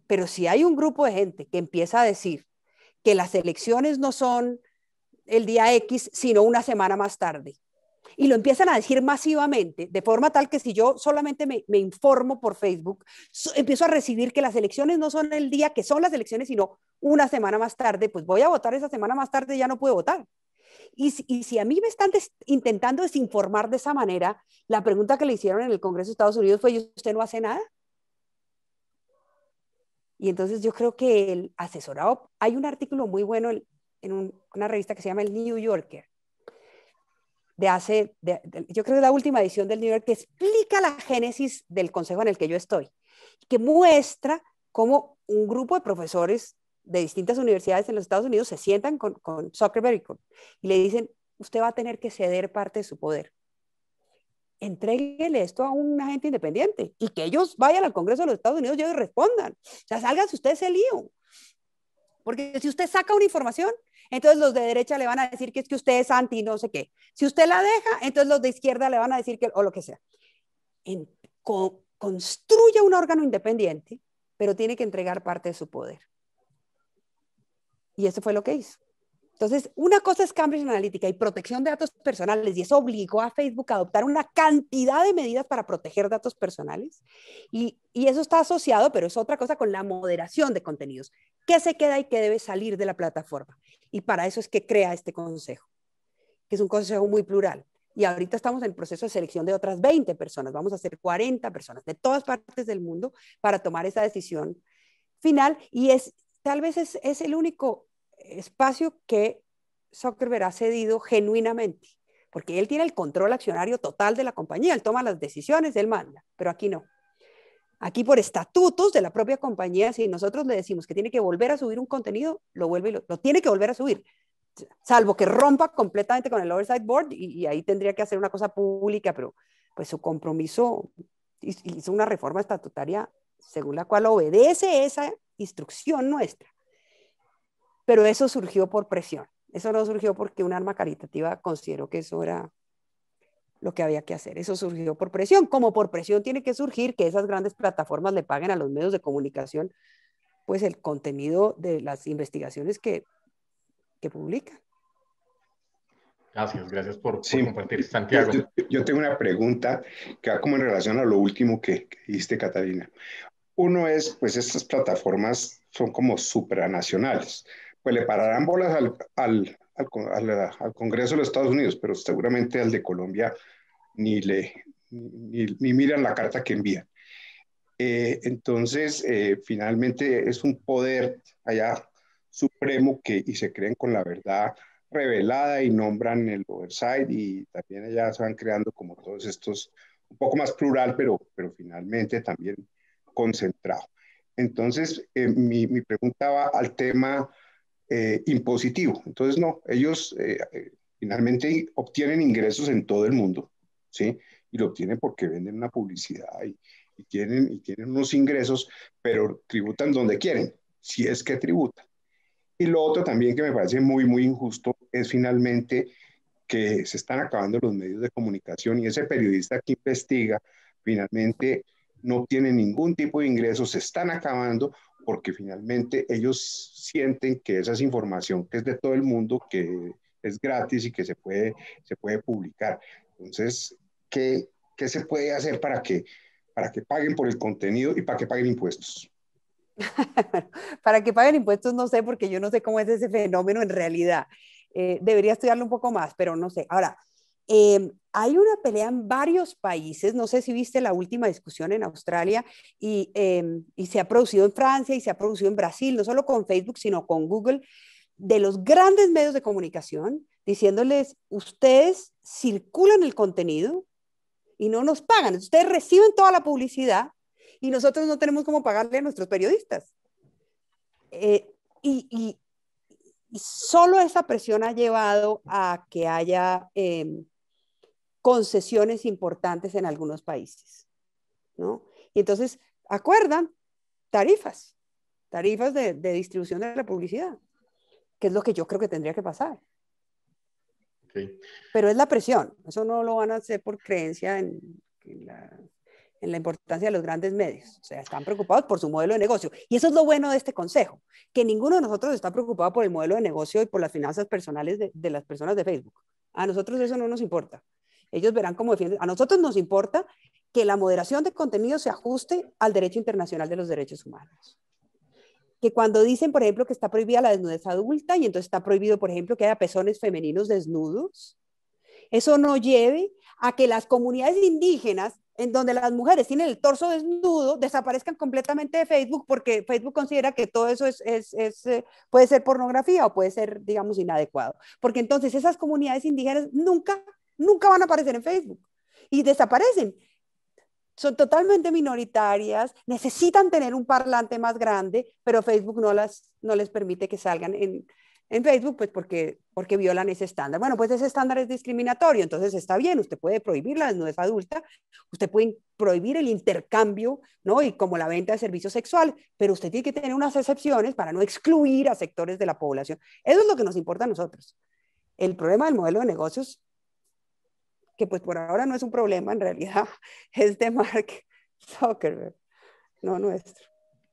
pero si hay un grupo de gente que empieza a decir que las elecciones no son el día X, sino una semana más tarde, y lo empiezan a decir masivamente, de forma tal que si yo solamente me informo por Facebook, empiezo a recibir que las elecciones no son el día que son las elecciones, sino una semana más tarde, pues voy a votar esa semana más tarde y ya no puedo votar. Y si a mí me están intentando desinformar de esa manera, la pregunta que le hicieron en el Congreso de Estados Unidos fue, ¿y usted no hace nada? Y entonces yo creo que el asesorado, hay un artículo muy bueno en una revista que se llama el New Yorker, yo creo que la última edición del New York, que explica la génesis del consejo en el que yo estoy, que muestra cómo un grupo de profesores de distintas universidades en los Estados Unidos se sientan con Zuckerberg y le dicen, usted va a tener que ceder parte de su poder. Entréguele esto a un agente independiente y que ellos vayan al Congreso de los Estados Unidos y ellos respondan. O sea, sálganse ustedes ese lío. Porque si usted saca una información, entonces los de derecha le van a decir que es que usted es anti no sé qué. Si usted la deja, entonces los de izquierda le van a decir que, o lo que sea. Construya un órgano independiente, pero tiene que entregar parte de su poder. Y eso fue lo que hizo. Entonces, una cosa es Cambridge Analytica y protección de datos personales, y eso obligó a Facebook a adoptar una cantidad de medidas para proteger datos personales, y eso está asociado, pero es otra cosa, con la moderación de contenidos. ¿Qué se queda y qué debe salir de la plataforma? Y para eso es que crea este consejo, que es un consejo muy plural. Y ahorita estamos en el proceso de selección de otras 20 personas, vamos a hacer 40 personas de todas partes del mundo para tomar esa decisión final, y tal vez es el único espacio que Zuckerberg ha cedido genuinamente, porque él tiene el control accionario total de la compañía, él toma las decisiones, él manda, pero aquí no. Aquí por estatutos de la propia compañía, si nosotros le decimos que tiene que volver a subir un contenido, lo tiene que volver a subir, salvo que rompa completamente con el Oversight Board, y ahí tendría que hacer una cosa pública, pero pues su compromiso hizo una reforma estatutaria según la cual obedece esa instrucción nuestra. Pero eso surgió por presión. Eso no surgió porque un arma caritativa consideró que eso era lo que había que hacer. Eso surgió por presión. Como por presión tiene que surgir que esas grandes plataformas le paguen a los medios de comunicación pues el contenido de las investigaciones que publican. Gracias por Sí. compartir, Santiago. Yo tengo una pregunta que va como en relación a lo último que dijiste, Catalina. Uno es, pues estas plataformas son como supranacionales. Pues le pararán bolas al Congreso de los Estados Unidos, pero seguramente al de Colombia ni miran la carta que envían. Entonces, finalmente es un poder allá supremo y se creen con la verdad revelada y nombran el oversight y también allá se van creando como todos estos, un poco más plural, pero finalmente también concentrado. Entonces, mi pregunta va al tema impositivo. Entonces, no, ellos finalmente obtienen ingresos en todo el mundo, ¿sí? Y lo obtienen porque venden una publicidad y tienen unos ingresos, pero tributan donde quieren, si es que tributan. Y lo otro también que me parece muy, muy injusto es finalmente que se están acabando los medios de comunicación y ese periodista que investiga finalmente no tiene ningún tipo de ingresos, se están acabando porque finalmente ellos sienten que esa es información que es de todo el mundo, que es gratis y que se puede publicar. Entonces, ¿qué se puede hacer para que paguen por el contenido y para que paguen impuestos? Para que paguen impuestos no sé, porque yo no sé cómo es ese fenómeno en realidad. Debería estudiarlo un poco más, pero no sé. Ahora, hay una pelea en varios países, no sé si viste la última discusión en Australia, y se ha producido en Francia y se ha producido en Brasil, no solo con Facebook, sino con Google, de los grandes medios de comunicación, diciéndoles, ustedes circulan el contenido y no nos pagan, ustedes reciben toda la publicidad y nosotros no tenemos cómo pagarle a nuestros periodistas. Y solo esa presión ha llevado a que haya concesiones importantes en algunos países, ¿no? Y entonces acuerdan tarifas de distribución de la publicidad, que es lo que yo creo que tendría que pasar. Okay. Pero es la presión, eso no lo van a hacer por creencia en la importancia de los grandes medios. O sea, están preocupados por su modelo de negocio. Y eso es lo bueno de este consejo, que ninguno de nosotros está preocupado por el modelo de negocio y por las finanzas personales de las personas de Facebook. A nosotros eso no nos importa. Ellos verán cómo defienden. A nosotros nos importa que la moderación de contenido se ajuste al derecho internacional de los derechos humanos. Que cuando dicen, por ejemplo, que está prohibida la desnudez adulta y entonces está prohibido, por ejemplo, que haya pezones femeninos desnudos, eso no lleve a que las comunidades indígenas, en donde las mujeres tienen el torso desnudo, desaparezcan completamente de Facebook porque Facebook considera que todo eso puede ser pornografía o puede ser, digamos, inadecuado. Porque entonces esas comunidades indígenas nunca van a aparecer en Facebook y desaparecen. Son totalmente minoritarias, necesitan tener un parlante más grande, pero Facebook no les permite que salgan en Facebook, pues porque violan ese estándar. Bueno, pues ese estándar es discriminatorio, entonces está bien, usted puede prohibir la desnudez adulta, usted puede prohibir el intercambio, ¿no? Y como la venta de servicios sexuales, pero usted tiene que tener unas excepciones para no excluir a sectores de la población. Eso es lo que nos importa a nosotros. El problema del modelo de negocios, que pues por ahora no es un problema, en realidad es de Mark Zuckerberg, no nuestro.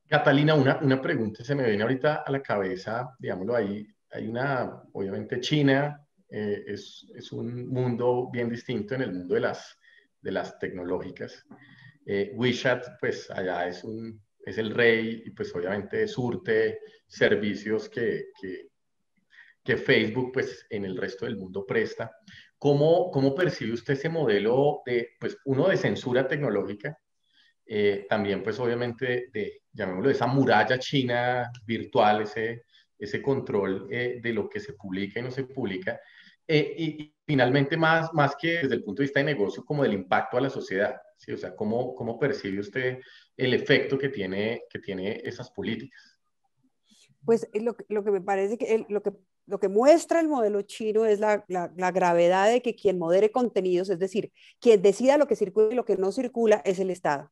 Catalina, una pregunta se me viene ahorita a la cabeza, digámoslo ahí, hay obviamente China es un mundo bien distinto en el mundo de las tecnológicas. WeChat, pues allá es el rey y pues obviamente surte servicios que Facebook pues en el resto del mundo presta. ¿Cómo percibe usted ese modelo pues uno de censura tecnológica? También pues obviamente llamémoslo, esa muralla china virtual, ese control de lo que se publica y no se publica, y finalmente más que desde el punto de vista de negocio, como del impacto a la sociedad, ¿sí? O sea, ¿cómo percibe usted el efecto que tiene esas políticas? Pues lo que me parece que lo que muestra el modelo chino es la gravedad de que quien modere contenidos, es decir, quien decida lo que circula y lo que no circula es el Estado.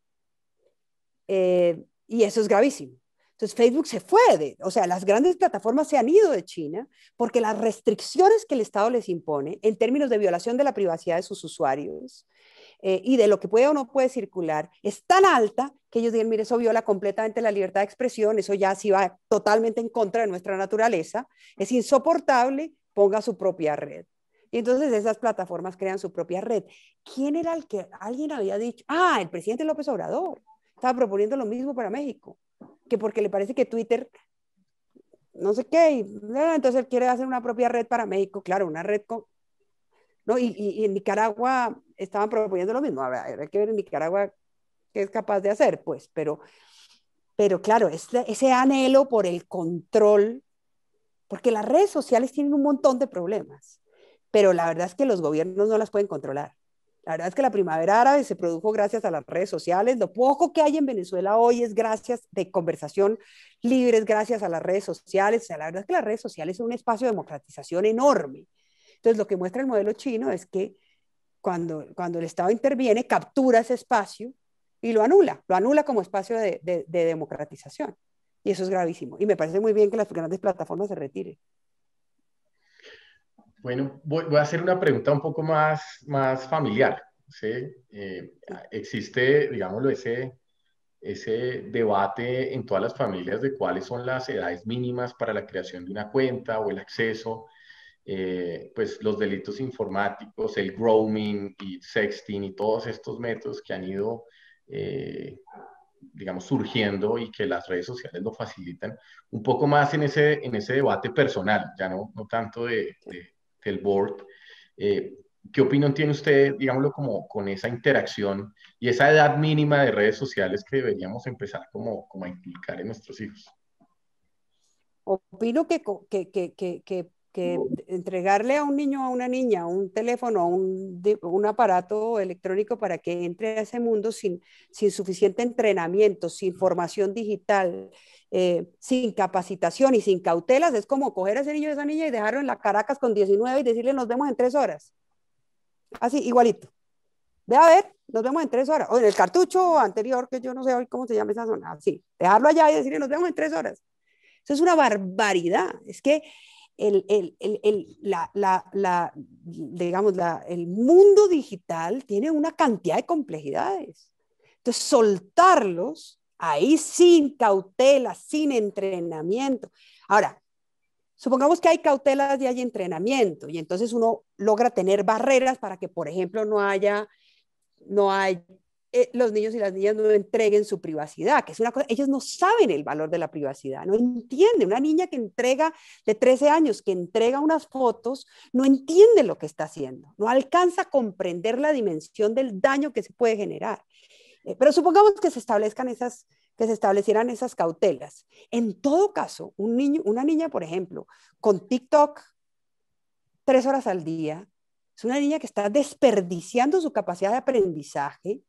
Y eso es gravísimo. Entonces Facebook se fue, o sea, las grandes plataformas se han ido de China porque las restricciones que el Estado les impone en términos de violación de la privacidad de sus usuarios y de lo que puede o no puede circular es tan alta que ellos digan, mire, eso viola completamente la libertad de expresión, eso ya sí va totalmente en contra de nuestra naturaleza, es insoportable, ponga su propia red. Y entonces esas plataformas crean su propia red. ¿Quién era el que alguien había dicho? Ah, el presidente López Obrador estaba proponiendo lo mismo para México, que porque le parece que Twitter no sé qué, y, entonces él quiere hacer una propia red para México, claro, una red con, ¿no? Y en Nicaragua estaban proponiendo lo mismo. A ver, hay que ver en Nicaragua qué es capaz de hacer, pues, pero claro, ese anhelo por el control, porque las redes sociales tienen un montón de problemas, pero la verdad es que los gobiernos no las pueden controlar. La verdad es que la primavera árabe se produjo gracias a las redes sociales. Lo poco que hay en Venezuela hoy es gracias de conversación libre, es gracias a las redes sociales. O sea, la verdad es que las redes sociales son un espacio de democratización enorme. Entonces, lo que muestra el modelo chino es que cuando el Estado interviene, captura ese espacio y lo anula como espacio de democratización. Y eso es gravísimo. Y me parece muy bien que las grandes plataformas se retiren. Bueno, voy a hacer una pregunta un poco más familiar, ¿sí? Existe, digámoslo, ese debate en todas las familias de cuáles son las edades mínimas para la creación de una cuenta o el acceso, pues los delitos informáticos, el grooming y sexting y todos estos métodos que han ido, digamos, surgiendo y que las redes sociales lo facilitan, un poco más en ese debate personal, ya no tanto del board. Eh, ¿Qué opinión tiene usted, digámoslo, como con esa interacción y esa edad mínima de redes sociales que deberíamos empezar como a inculcar en nuestros hijos? Opino que entregarle a un niño o a una niña un teléfono o un aparato electrónico para que entre a ese mundo sin suficiente entrenamiento, sin formación digital, sin capacitación y sin cautelas, es como coger a ese niño o a esa niña y dejarlo en la Caracas con 19 y decirle nos vemos en 3 horas. Así, igualito. Ve a ver, nos vemos en 3 horas. O en el cartucho anterior, que yo no sé hoy cómo se llama esa zona. Así, dejarlo allá y decirle nos vemos en 3 horas. Eso es una barbaridad. Es que digamos, el mundo digital tiene una cantidad de complejidades. Entonces, soltarlos ahí sin cautela, sin entrenamiento. Ahora, supongamos que hay cautelas y hay entrenamiento, y entonces uno logra tener barreras para que, por ejemplo, no hay los niños y las niñas no entreguen su privacidad, que es una cosa, ellos no saben el valor de la privacidad, no entienden. Una niña que entrega de 13 años, que entrega unas fotos, no entiende lo que está haciendo, no alcanza a comprender la dimensión del daño que se puede generar. Pero supongamos que se establecieran esas cautelas. En todo caso, un niño, una niña, por ejemplo, con TikTok 3 horas al día, es una niña que está desperdiciando su capacidad de aprendizaje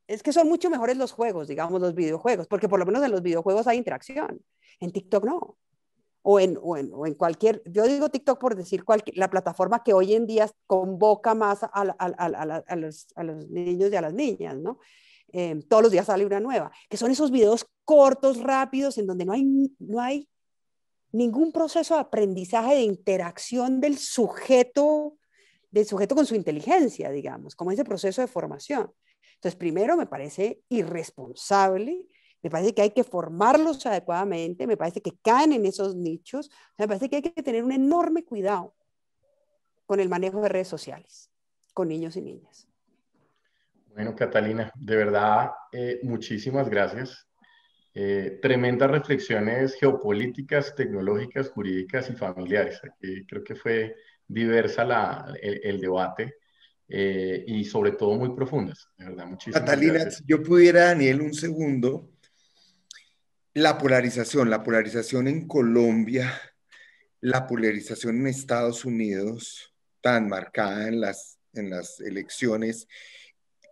es que son mucho mejores los juegos, digamos, los videojuegos, porque por lo menos en los videojuegos hay interacción. En TikTok no. O en cualquier, yo digo TikTok por decir la plataforma que hoy en día convoca más a los niños y a las niñas, ¿no? Todos los días sale una nueva, que son esos videos cortos, rápidos, en donde no hay ningún proceso de aprendizaje, de interacción del sujeto con su inteligencia, digamos, como ese proceso de formación. Entonces, primero me parece irresponsable, me parece que hay que formarlos adecuadamente, me parece que caen en esos nichos, me parece que hay que tener un enorme cuidado con el manejo de redes sociales, con niños y niñas. Bueno, Catalina, de verdad, muchísimas gracias. Tremendas reflexiones geopolíticas, tecnológicas, jurídicas y familiares. Aquí creo que fue diversa el debate y sobre todo muy profundas. De verdad, muchísimas Catalina, gracias. si yo pudiera, Daniel, un segundo. La polarización en Colombia, la polarización en Estados Unidos, tan marcada en las elecciones.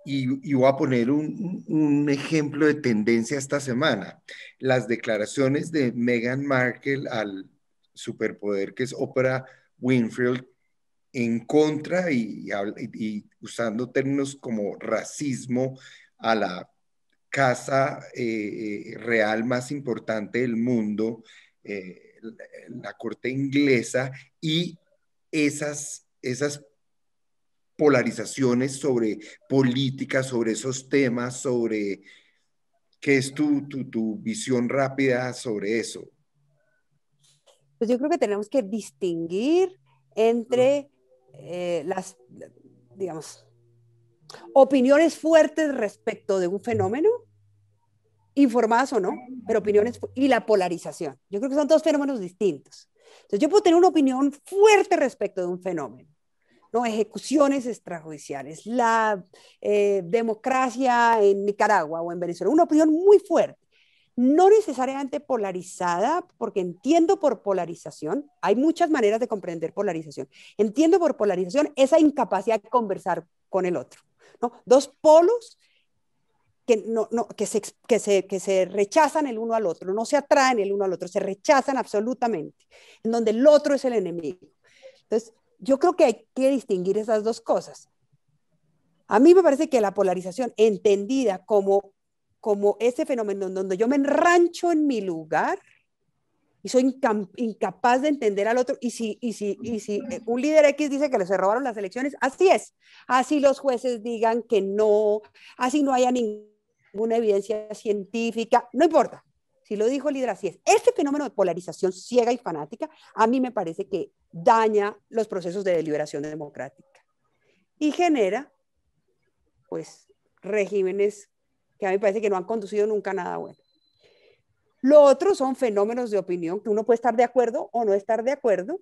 Y voy a poner un ejemplo de tendencia esta semana. Las declaraciones de Meghan Markle al superpoder que es Oprah Winfrey en contra y usando términos como racismo a la casa real más importante del mundo, la corte inglesa, y esas polarizaciones sobre política, sobre esos temas, sobre qué es tu visión rápida sobre eso. Pues yo creo que tenemos que distinguir entre las, digamos, opiniones fuertes respecto de un fenómeno, informadas o no, pero opiniones y la polarización. Yo creo que son dos fenómenos distintos. Entonces yo puedo tener una opinión fuerte respecto de un fenómeno, ¿no? Ejecuciones extrajudiciales, la democracia en Nicaragua o en Venezuela, una opinión muy fuerte, no necesariamente polarizada, porque entiendo por polarización, hay muchas maneras de comprender polarización, entiendo por polarización esa incapacidad de conversar con el otro, ¿no? Dos polos que se rechazan el uno al otro, no se atraen el uno al otro, se rechazan absolutamente, en donde el otro es el enemigo. Entonces, yo creo que hay que distinguir esas dos cosas. A mí me parece que la polarización, entendida como ese fenómeno en donde yo me enrancho en mi lugar y soy incapaz de entender al otro, y si un líder X dice que se robaron las elecciones, así es, así los jueces digan que no, así no haya ninguna evidencia científica, no importa. Si lo dijo el líder, así es. Este fenómeno de polarización ciega y fanática, a mí me parece que daña los procesos de deliberación democrática y genera, pues, regímenes que a mí me parece que no han conducido nunca a nada bueno. Lo otro son fenómenos de opinión que uno puede estar de acuerdo o no estar de acuerdo,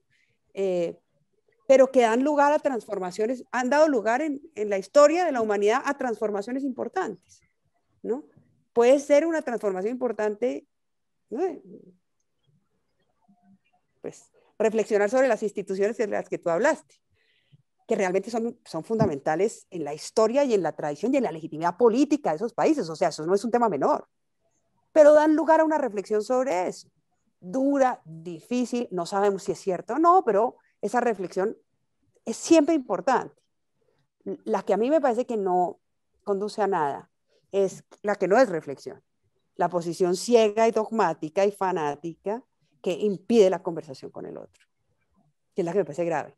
pero que dan lugar a transformaciones, han dado lugar en la historia de la humanidad a transformaciones importantes, ¿no? Puede ser una transformación importante, ¿no? Pues reflexionar sobre las instituciones de las que tú hablaste, que realmente son fundamentales en la historia y en la tradición y en la legitimidad política de esos países. O sea, eso no es un tema menor, pero dan lugar a una reflexión sobre eso. Dura, difícil, no sabemos si es cierto o no, pero esa reflexión es siempre importante. La que a mí me parece que no conduce a nada es la que no es reflexión. La posición ciega y dogmática y fanática que impide la conversación con el otro, que es la que me parece grave,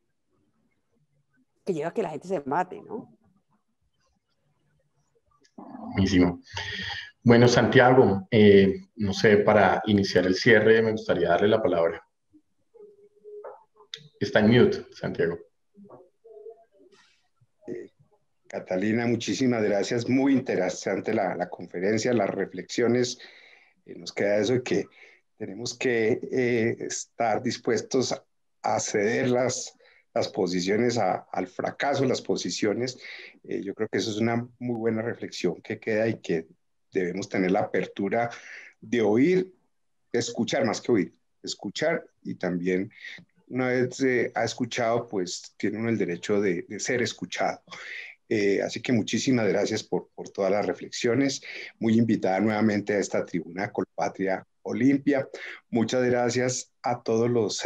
que lleva a que la gente se mate, ¿no? Buenísimo. Bueno, Santiago, no sé, para iniciar el cierre me gustaría darle la palabra. Está en mute, Santiago. Catalina, muchísimas gracias. Muy interesante la conferencia, las reflexiones. Nos queda eso de que tenemos que estar dispuestos a ceder las posiciones al fracaso, las posiciones. Yo creo que eso es una muy buena reflexión que queda y que debemos tener la apertura de oír, de escuchar más que oír, escuchar, y también una vez ha escuchado, pues tiene uno el derecho de ser escuchado. Así que muchísimas gracias por todas las reflexiones. Muy invitada nuevamente a esta tribuna Colpatria Olimpia. Muchas gracias a todos los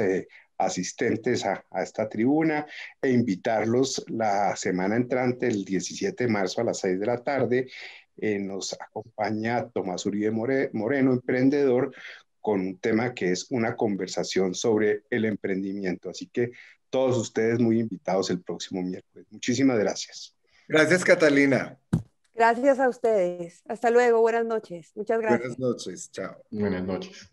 asistentes a esta tribuna, e invitarlos la semana entrante, el 17 de marzo a las 6 de la tarde. Nos acompaña Tomás Uribe Moreno, emprendedor, con un tema que es una conversación sobre el emprendimiento. Así que todos ustedes muy invitados el próximo miércoles. Muchísimas gracias. Gracias, Catalina. Gracias a ustedes. Hasta luego. Buenas noches. Muchas gracias. Buenas noches. Chao. Buenas noches.